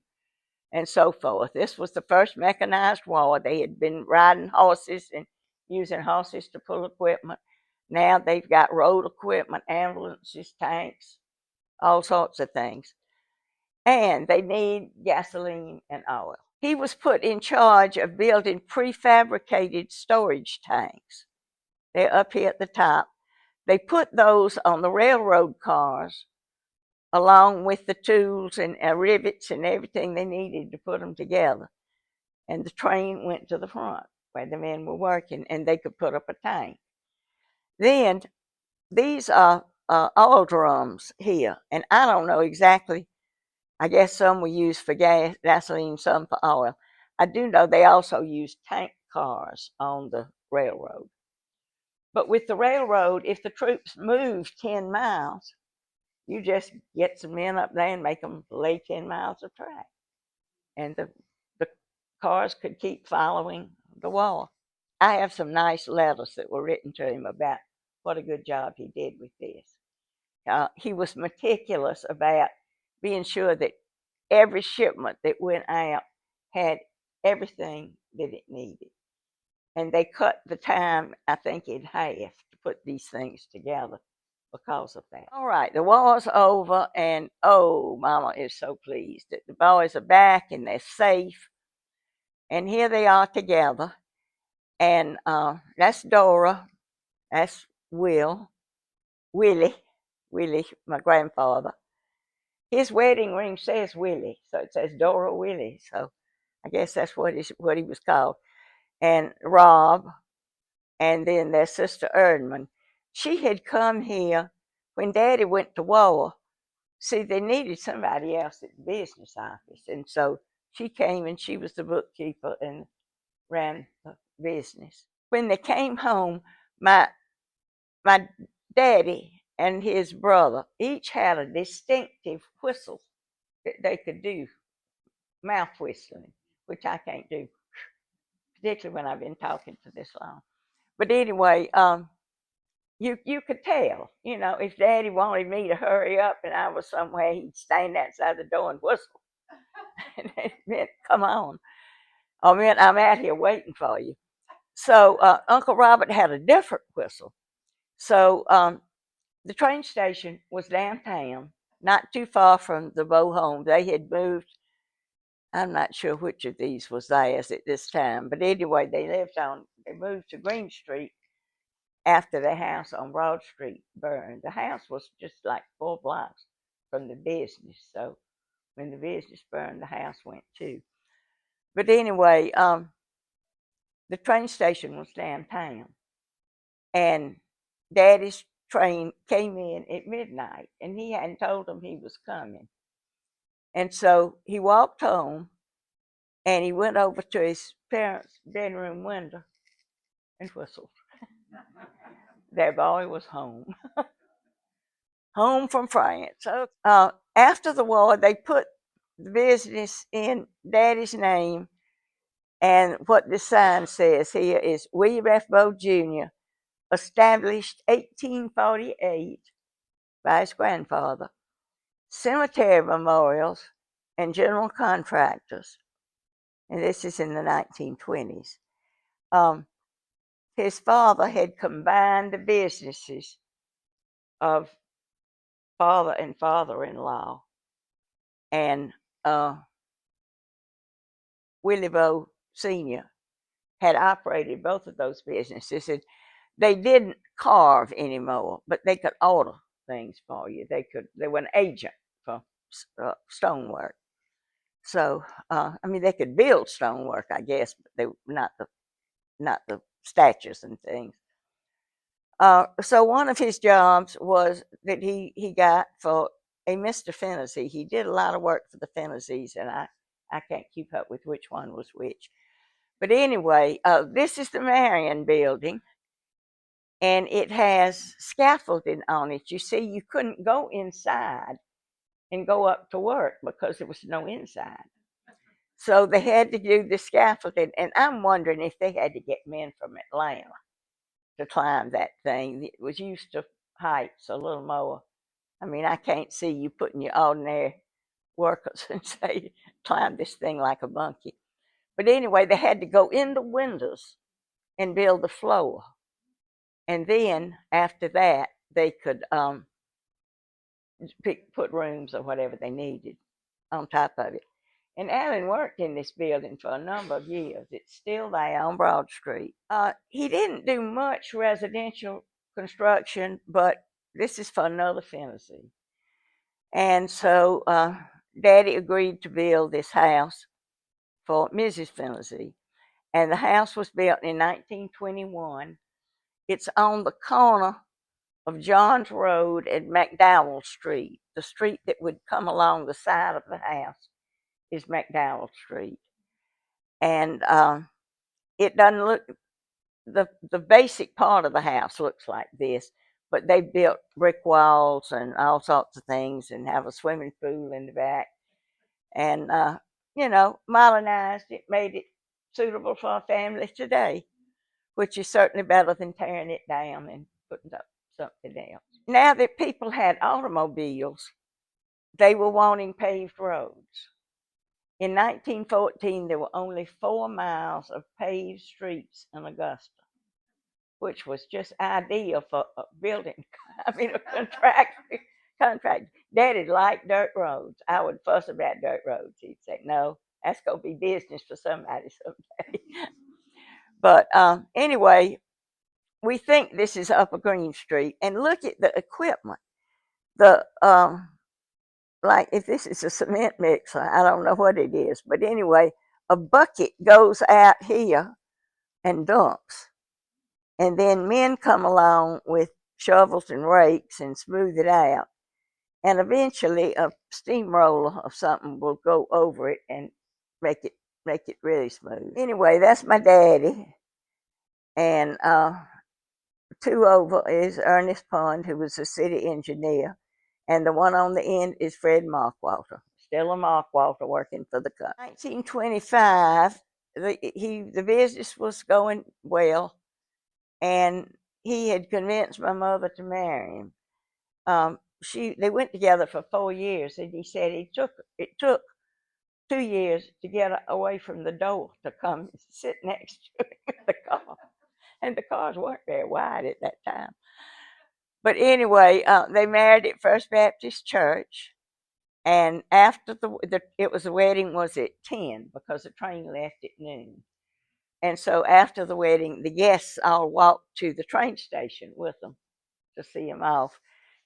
and so forth. This was the first mechanized war. They had been riding horses and using horses to pull equipment. Now they've got road equipment, ambulances, tanks, all sorts of things. And they need gasoline and oil. He was put in charge of building prefabricated storage tanks. They're up here at the top. They put those on the railroad cars along with the tools and rivets and everything they needed to put them together. And the train went to the front where the men were working, and they could put up a tank. Then these are oil drums here, and I don't know exactly. I guess some were used for gasoline, some for oil. I do know they also used tank cars on the railroad. But with the railroad, if the troops moved 10 miles, you just get some men up there and make them lay 10 miles of track. And the cars could keep following the wall. I have some nice letters that were written to him about what a good job he did with this. He was meticulous about being sure that every shipment that went out had everything that it needed. And they cut the time, I think, in half to put these things together because of that. All right, the war's over, and oh, Mama is so pleased that the boys are back and they're safe. And here they are together. And that's Dora, that's Willie, my grandfather. His wedding ring says Willie, so it says Dora Willie. So I guess that's what he was called. And Rob, and then their sister Erdman. She had come here when Daddy went to war. See, they needed somebody else at the business office, and so she came, and she was the bookkeeper and ran the business. When they came home, my daddy and his brother each had a distinctive whistle that they could do, mouth whistling, which I can't do, particularly when I've been talking for this long. But anyway, you could tell, if Daddy wanted me to hurry up and I was somewhere, he'd stand outside the door and whistle. And it meant, come on. I meant, I'm out here waiting for you. So Uncle Robert had a different whistle. So the train station was downtown, not too far from the Bowe home. They had moved. I'm not sure which of these was theirs at this time, but anyway, they moved to Green Street after the house on Broad Street burned. The house was just like 4 blocks from the business, so when the business burned, the house went too. But anyway, the train station was downtown, and Daddy's train came in at midnight, and he hadn't told them he was coming. And so he walked home, and he went over to his parents' bedroom window and whistled. Their boy was home. home from France. So, after the war, they put the business in Daddy's name, and what the sign says here is William F. Bowe Jr., established 1848 by his grandfather, cemetery memorials, and general contractors. And this is in the 1920s. His father had combined the businesses of father and father-in-law, and Willie Bowe Sr. had operated both of those businesses. And they didn't carve anymore, but they could order things for you. They were an agent for stonework. So I mean, they could build stonework, I guess, but they not the statues and things. So one of his jobs was that he got for a Mr. Fennessy. He did a lot of work for the Fennesys, and I can't keep up with which one was which. But anyway, this is the Marion building, and it has scaffolding on it. You see, you couldn't go inside and go up to work because there was no inside. So they had to do the scaffolding, and I'm wondering if they had to get men from Atlanta to climb that thing. It was used to heights a little more. I mean, I can't see you putting your ordinary workers and say, climb this thing like a monkey. But anyway, they had to go in the windows and build the floor. And then after that, they could put rooms or whatever they needed on top of it. And Allen worked in this building for a number of years. It's still there on Broad Street. He didn't do much residential construction, but this is for another Fennessy. And so Daddy agreed to build this house for Mrs. Fennessy. And the house was built in 1921. It's on the corner of Johns Road and McDowell Street. The street that would come along the side of the house is McDowell Street. And it doesn't look, the basic part of the house looks like this, but they built brick walls and all sorts of things and have a swimming pool in the back. And, modernized it, made it suitable for a family today, which is certainly better than tearing it down and putting up something else. Now that people had automobiles, they were wanting paved roads. In 1914, there were only 4 miles of paved streets in Augusta, which was just ideal for a building. A contract. Daddy liked dirt roads. I would fuss about dirt roads. He'd say, no, that's going to be business for somebody someday. But anyway, we think this is Upper Green Street, and look at the equipment. The like if this is a cement mixer, I don't know what it is, but anyway, a bucket goes out here and dumps, and then men come along with shovels and rakes and smooth it out, and eventually a steamroller or something will go over it and make it really smooth. Anyway, that's my daddy, and 2 over is Ernest Pond, who was a city engineer, and the one on the end is Fred Markwalter, still a Markwalter working for the company. 1925, the business was going well, and he had convinced my mother to marry him. They went together for 4 years, and he said it took 2 years to get away from the door to come sit next to him in the car, and the cars weren't very wide at that time. But anyway, they married at First Baptist Church, and after the wedding was at 10 because the train left at noon. And so after the wedding, the guests all walked to the train station with them to see him off.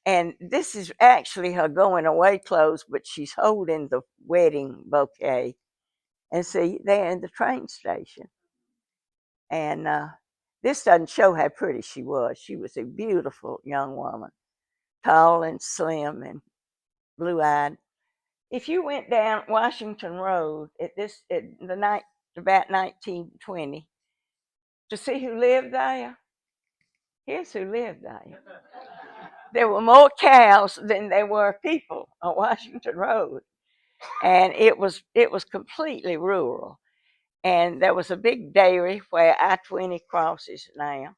And this is actually her going away clothes, but she's holding the wedding bouquet. And see, they're in the train station. And this doesn't show how pretty she was. She was a beautiful young woman, tall and slim and blue-eyed. If you went down Washington Road about 1920 to see who lived there, here's who lived there. There were more cows than there were people on Washington Road, and it was completely rural. And there was a big dairy where I-20 crosses now,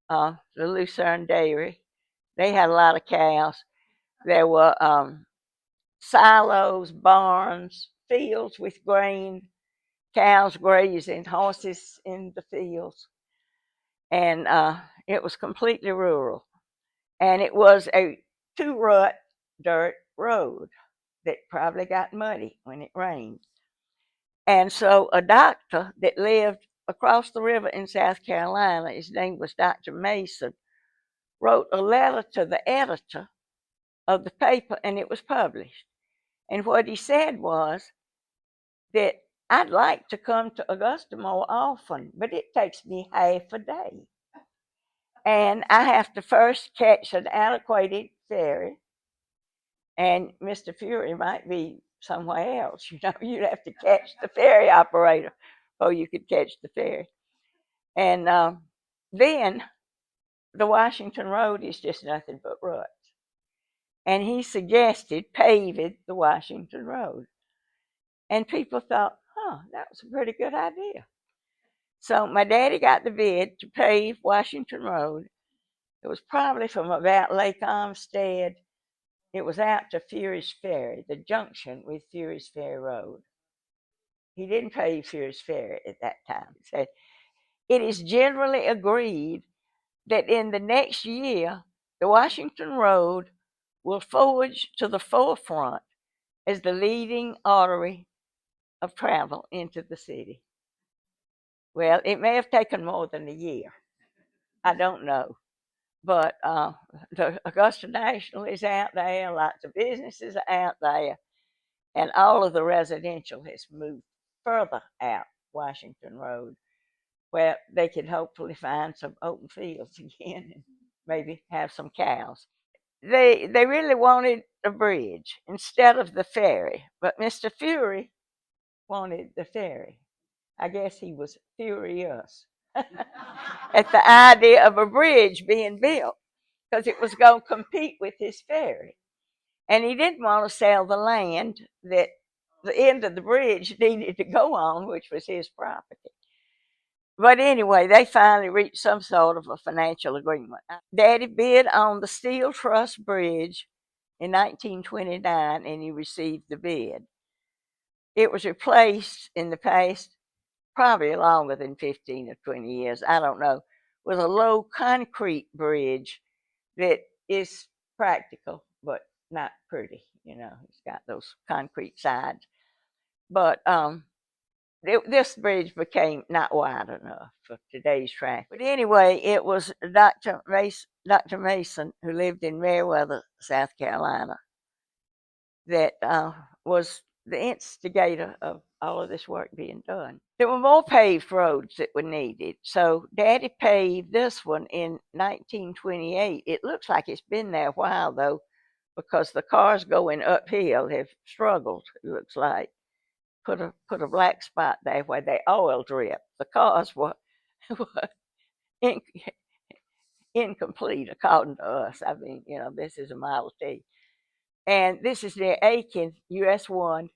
the Lucerne Dairy. They had a lot of cows. There were silos, barns, fields with grain, cows grazing, horses in the fields, and it was completely rural. And it was a two-rut dirt road that probably got muddy when it rained. And so a doctor that lived across the river in South Carolina, his name was Dr. Mason, wrote a letter to the editor of the paper, and it was published. And what he said was that I'd like to come to Augusta more often, but it takes me half a day. And I have to first catch an antiquated ferry, and Mr. Fury might be somewhere else. You'd have to catch the ferry operator before you could catch the ferry. And then the Washington Road is just nothing but ruts. And he suggested paving the Washington Road. And people thought, that was a pretty good idea. So my daddy got the bid to pave Washington Road. It was probably from about Lake Olmsted. It was out to Fury's Ferry, the junction with Fury's Ferry Road. He didn't pave Fury's Ferry at that time. He said, it is generally agreed that in the next year, the Washington Road will forge to the forefront as the leading artery of travel into the city. Well, it may have taken more than a year. I don't know. But the Augusta National is out there, lots of businesses are out there, and all of the residential has moved further out Washington Road, where they could hopefully find some open fields again and maybe have some cows. They really wanted a bridge instead of the ferry, but Mr. Fury wanted the ferry. I guess he was furious at the idea of a bridge being built because it was going to compete with his ferry. And he didn't want to sell the land that the end of the bridge needed to go on, which was his property. But anyway, they finally reached some sort of a financial agreement. Daddy bid on the Steel Truss Bridge in 1929, and he received the bid. It was replaced in the past, probably longer than 15 or 20 years, I don't know, with a low concrete bridge that is practical, but not pretty. It's got those concrete sides. But this bridge became not wide enough for today's traffic. But anyway, it was Dr. Mason, who lived in Meriwether, South Carolina, that was the instigator of all of this work being done. There were more paved roads that were needed. So Daddy paved this one in 1928. It looks like it's been there a while, though, because the cars going uphill have struggled, it looks like. Put a black spot there where they oil drip. The cars were incomplete according to us. I mean, this is a Model T. And this is near Aiken, US 1.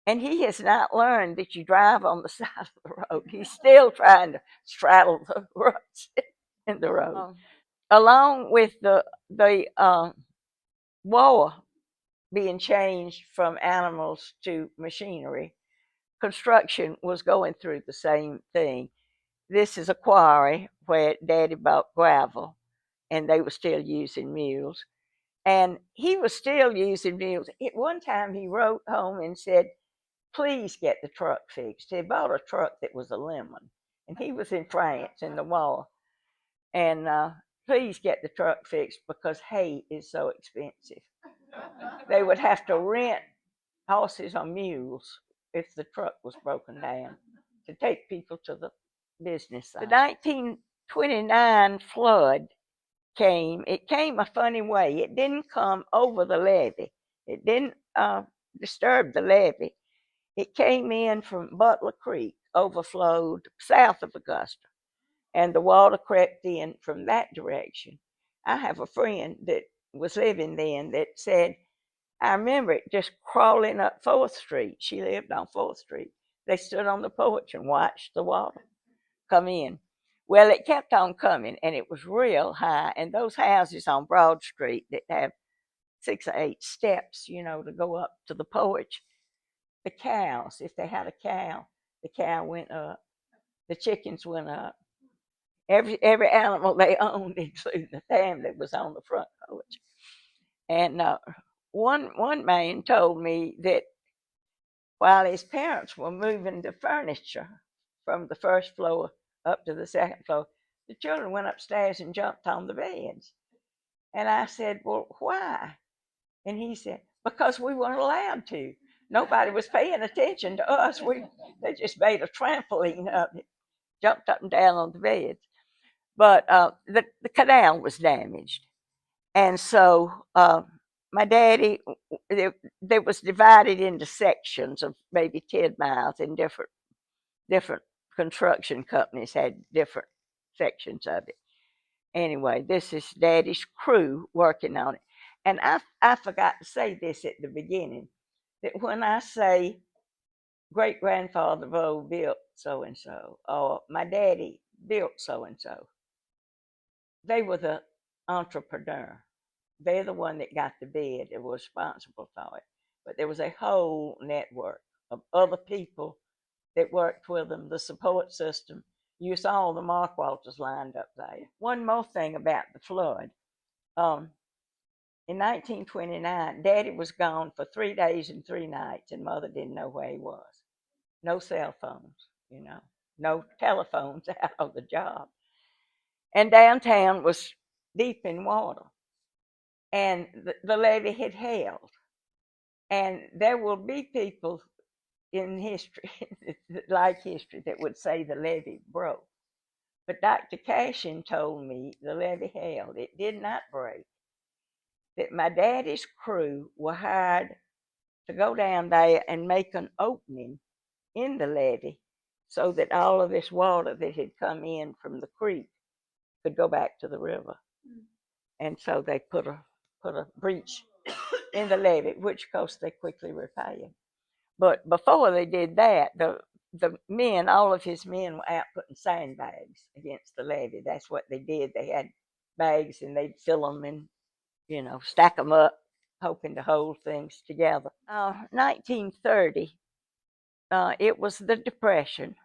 And he has not learned that you drive on the side of the road. He's still trying to straddle the ruts in the road. Along with the war being changed from animals to machinery, construction was going through the same thing. This is a quarry where Daddy bought gravel, and they were still using mules. And he was still using mules. At one time, he wrote home and said, please get the truck fixed. He bought a truck that was a lemon, and he was in France in the war. And please get the truck fixed because hay is so expensive. They would have to rent horses or mules if the truck was broken down to take people to the business side. The 1929 flood came. It came a funny way. It didn't come over the levee. It didn't disturb the levee. It came in from Butler Creek, overflowed south of Augusta, and the water crept in from that direction. I have a friend that was living then that said, I remember it just crawling up 4th Street. She lived on 4th Street. They stood on the porch and watched the water come in. Well, it kept on coming, and it was real high. And those houses on Broad Street that have 6 or 8 steps, to go up to the porch, the cows, if they had a cow, the cow went up. The chickens went up. Every animal they owned, including the family, was on the front porch. And one man told me that while his parents were moving the furniture from the first floor up to the second floor, the children went upstairs and jumped on the beds. And I said, well, why? And he said, because we weren't allowed to. Nobody was paying attention to us. They just made a trampoline of it, jumped up and down on the beds. But the canal was damaged. And so my daddy, it was divided into sections of maybe 10 miles, and different construction companies had different sections of it. Anyway, this is Daddy's crew working on it. And I forgot to say this at the beginning, that when I say great-grandfather Bowe built so-and-so, or my daddy built so-and-so, they were the entrepreneur. They're the one that got the bid and was responsible for it. But there was a whole network of other people that worked with them, the support system. You saw all the Markwalters lined up there. One more thing about the flood. In 1929, Daddy was gone for 3 days and 3 nights, and Mother didn't know where he was. No cell phones, no telephones out of the job. And downtown was deep in water, and the levee had held. And there will be people in history, like history, that would say the levee broke. But Dr. Cashin told me the levee held. It did not break. That my daddy's crew were hired to go down there and make an opening in the levee so that all of this water that had come in from the creek could go back to the river. And so they put a breach in the levee, which of course they quickly repaired. But before they did that, the men, all of his men, were out putting sandbags against the levee. That's what they did. They had bags and they'd fill them and, stack them up, hoping to hold things together. 1930, it was the Depression.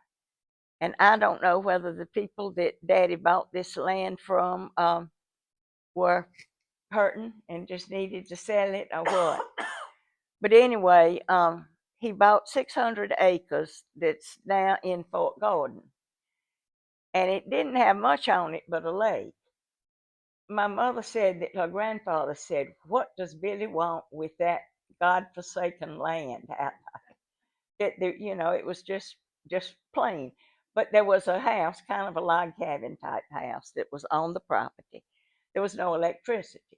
And I don't know whether the people that Daddy bought this land from were hurting and just needed to sell it or what. But anyway, he bought 600 acres that's now in Fort Gordon. And it didn't have much on it but a lake. My mother said that her grandfather said, what does Billy want with that God-forsaken land out there? It was just plain. But there was a house, kind of a log cabin type house, that was on the property. There was no electricity.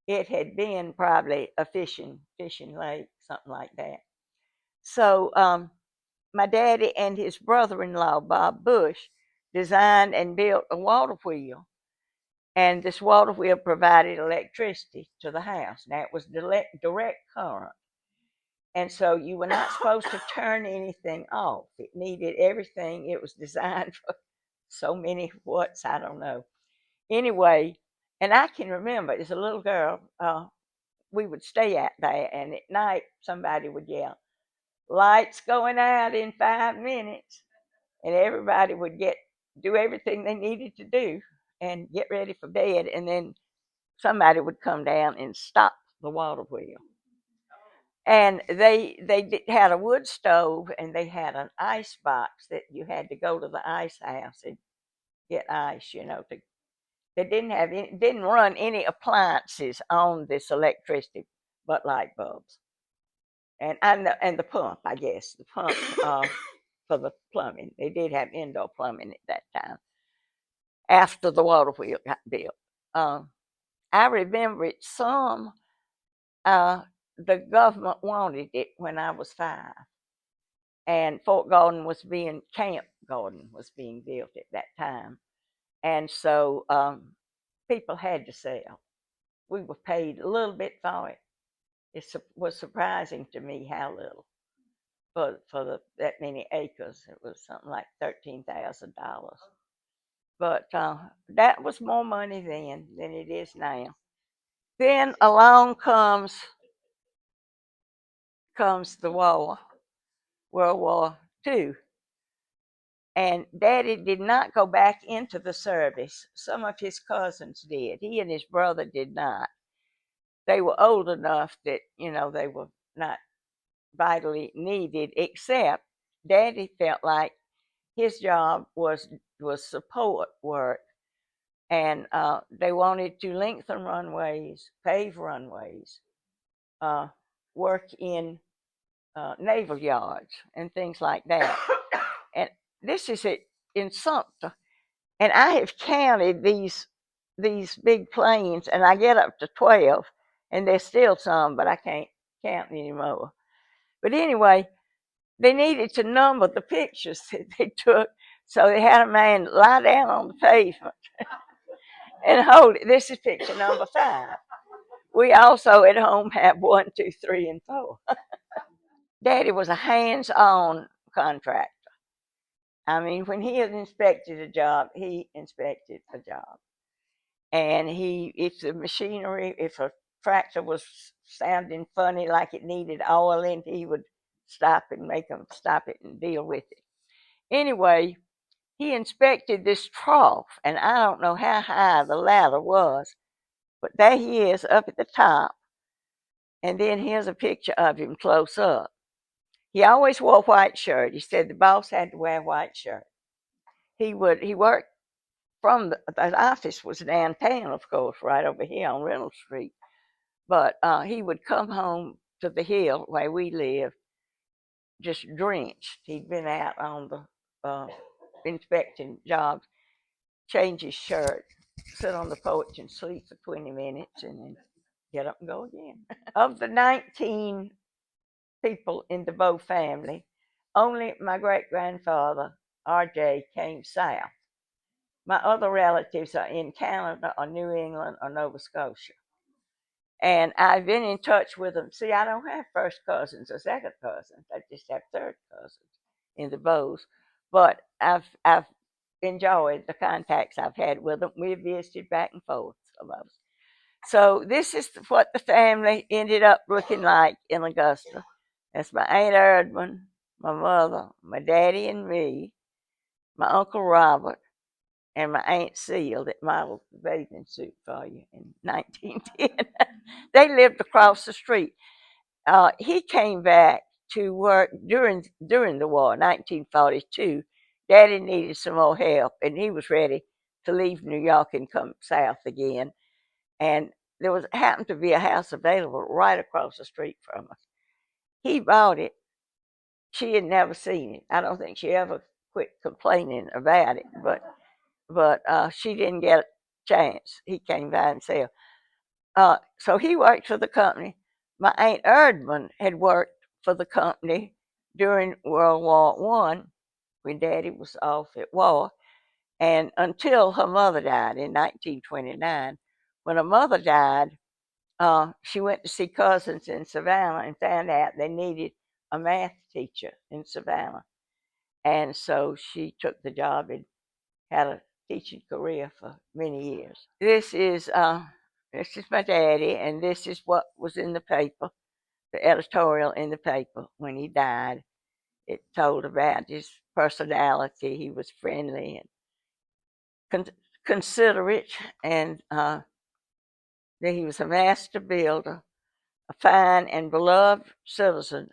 It had been probably a fishing lake, something like that. So my daddy and his brother-in-law, Bob Bush, designed and built a water wheel. And this water wheel provided electricity to the house. Now, it was direct current. And so you were not supposed to turn anything off. It needed everything. It was designed for so many watts, I don't know. Anyway, and I can remember as a little girl, we would stay out there, and at night somebody would yell, lights going out in 5 minutes. And everybody would do everything they needed to do and get ready for bed, and then somebody would come down and stop the water wheel. And they had a wood stove, and they had an ice box that you had to go to the ice house and get ice. They didn't run any appliances on this electricity but light bulbs, and the pump, I guess, the pump for the plumbing. They did have indoor plumbing at that time. After the water wheel got built, I remember it some. The government wanted it when I was 5, and Camp Gordon was being built at that time, and so people had to sell. We were paid a little bit for it. Was surprising to me how little for that many acres. It was something like $13,000. But that was more money then than it is now. Then along comes the war, World War II. And Daddy did not go back into the service. Some of his cousins did. He and his brother did not. They were old enough that, they were not vitally needed, except Daddy felt like his job was support work. And they wanted to lengthen runways, pave runways, work in naval yards and things like that. And this is it in Sumter. And I have counted these big planes, and I get up to 12, and there's still some, but I can't count anymore. But anyway, they needed to number the pictures that they took, so they had a man lie down on the pavement and hold it. This is picture number 5. We also at home have 1, 2, 3, and 4. Daddy was a hands-on contractor. I mean, when he had inspected a job, he inspected a job. And if the machinery, if a tractor was sounding funny, like it needed oil in, he would stop and make them stop it and deal with it. Anyway, he inspected this trough, and I don't know how high the ladder was, but there he is up at the top. And then here's a picture of him close up. He always wore a white shirt. He said the boss had to wear a white shirt. He worked from the office was downtown, of course, right over here on Reynolds Street. But he would come home to the hill where we live, just drenched. He'd been out on the inspecting jobs, change his shirt, sit on the porch and sleep for 20 minutes, and then get up and go again. Of the 19 people in the Bowe family, only my great-grandfather, R.J., came south. My other relatives are in Canada or New England or Nova Scotia. And I've been in touch with them. See, I don't have first cousins or second cousins. I just have third cousins in the Bowes. But I've enjoyed the contacts I've had with them. We've visited back and forth, some of us. So this is what the family ended up looking like in Augusta. That's my Aunt Erdman, my mother, my daddy and me, my Uncle Robert, and my Aunt Seal that modeled the bathing suit for you in 1910. They lived across the street. He came back to work during the war, 1942. Daddy needed some more help, and he was ready to leave New York and come south again. And there happened to be a house available right across the street from us. He bought it. She had never seen it. I don't think she ever quit complaining about it, but she didn't get a chance. He came by himself. So he worked for the company. My Aunt Erdman had worked for the company during World War One, when Daddy was off at war, and until her mother died in 1929. When her mother died, she went to see cousins in Savannah and found out they needed a math teacher in Savannah. And so she took the job and had a teaching career for many years. This is my daddy, and this is what was in the paper, the editorial in the paper when he died. It told about his personality. He was friendly and considerate, and that he was a master builder, a fine and beloved citizen,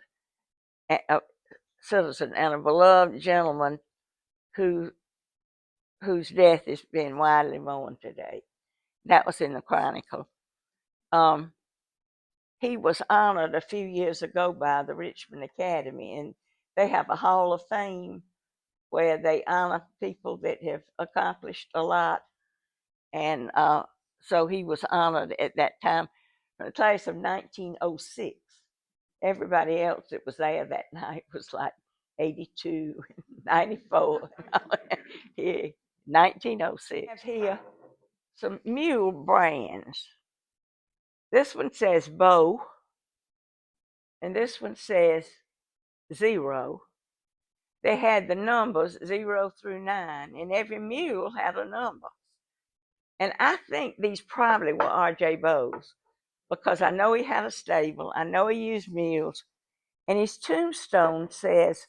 and a beloved gentleman whose death has been widely mourned today. That was in the Chronicle. He was honored a few years ago by the Richmond Academy, and they have a Hall of Fame where they honor people that have accomplished a lot. And so he was honored at that time, in the class of 1906. Everybody else that was there that night was like 82, 94. Yeah, 1906. Here some mule brands. This one says Bowe, and this one says 0. They had the numbers 0 through 9, and every mule had a number. And I think these probably were R.J. Bowe's, because I know he had a stable, I know he used mules, and his tombstone says,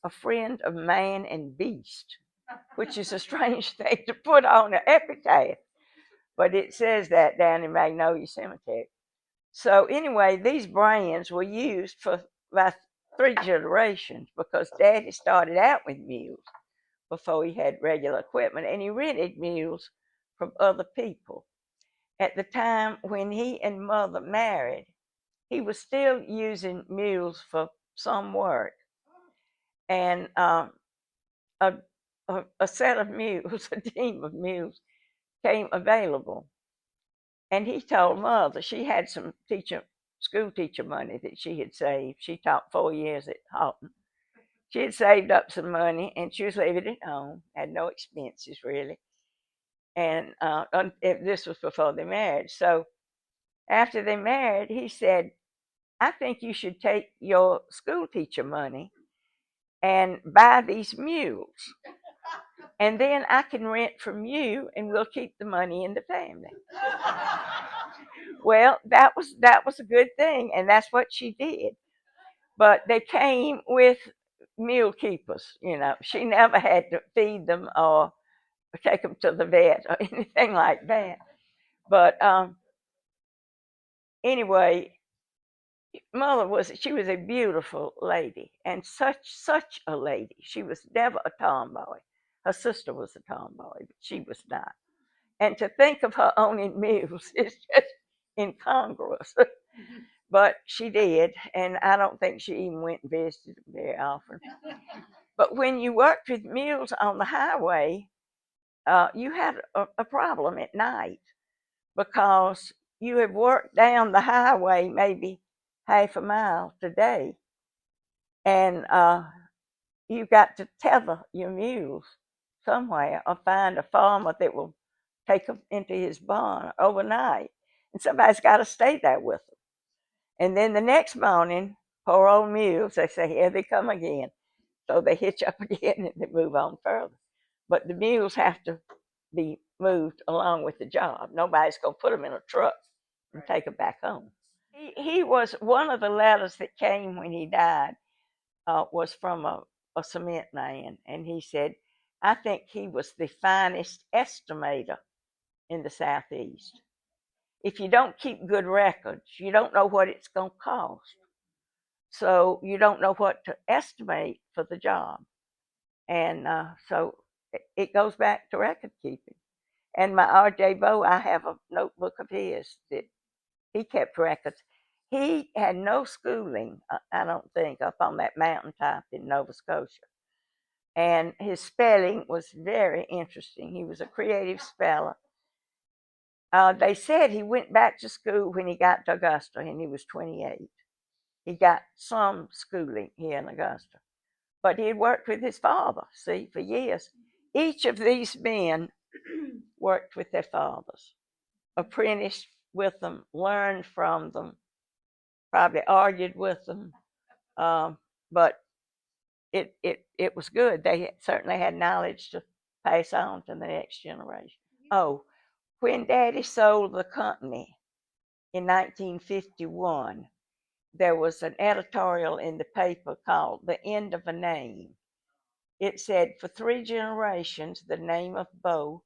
"A friend of man and beast," which is a strange thing to put on an epitaph, but it says that down in Magnolia Cemetery. So anyway, these brands were used for about 3 generations, because Daddy started out with mules before he had regular equipment, and he rented mules from other people. At the time when he and Mother married, he was still using mules for some work, and a, a set of mules, a team of mules, came available. And he told Mother she had some school teacher money that she had saved. She taught 4 years at Houghton. She had saved up some money, and she was leaving it home, had no expenses really. And this was before they married. So after they married, he said, "I think you should take your school teacher money and buy these mules. And then I can rent from you, and we'll keep the money in the family." Well, that was a good thing, and that's what she did. But they came with mule keepers. She never had to feed them or take them to the vet or anything like that. But anyway, Mother was a beautiful lady, and such a lady. She was never a tomboy. Her sister was a tomboy, but she was not. And to think of her owning mules is just incongruous. But she did, and I don't think she even went and visited them very often. But when you worked with mules on the highway, you had a problem at night, because you have worked down the highway maybe half a mile today, and you got to tether your mules somewhere, or find a farmer that will take them into his barn overnight, and somebody's got to stay there with them. And then the next morning, poor old mules, they say, "Here they come again." So they hitch up again and they move on further. But the mules have to be moved along with the job. Nobody's going to put them in a truck and take them back home. He was one of the letters that came when he died, was from a cement man. And he said, "I think he was the finest estimator in the Southeast. If you don't keep good records, you don't know what it's going to cost. So you don't know what to estimate for the job." And so it goes back to record keeping. And my R.J. Bowe, I have a notebook of his that he kept records. He had no schooling, I don't think, up on that mountaintop in Nova Scotia. And his spelling was very interesting. He was a creative speller. They said he went back to school when he got to Augusta, and he was 28. He got some schooling here in Augusta. But he had worked with his father, see, for years. Each of these men worked with their fathers, apprenticed with them, learned from them, probably argued with them. But it was good. They certainly had knowledge to pass on to the next generation. Oh, when Daddy sold the company in 1951, there was an editorial in the paper called "The End of a Name." It said, "For 3 generations, the name of Bowe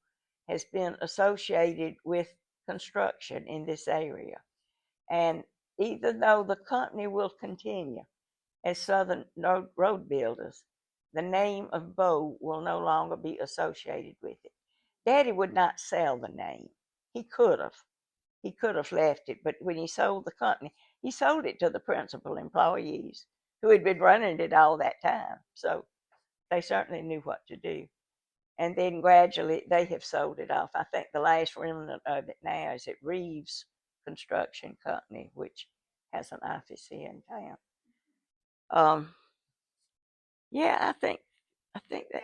has been associated with construction in this area. And even though the company will continue as Southern road builders, the name of Bowe will no longer be associated with it." Daddy would not sell the name. He could have. He could have left it, but when he sold the company, he sold it to the principal employees who had been running it all that time. So they certainly knew what to do. And then gradually they have sold it off. I think the last remnant of it now is at Reeves Construction Company, which has an office here in town. Yeah, I think that.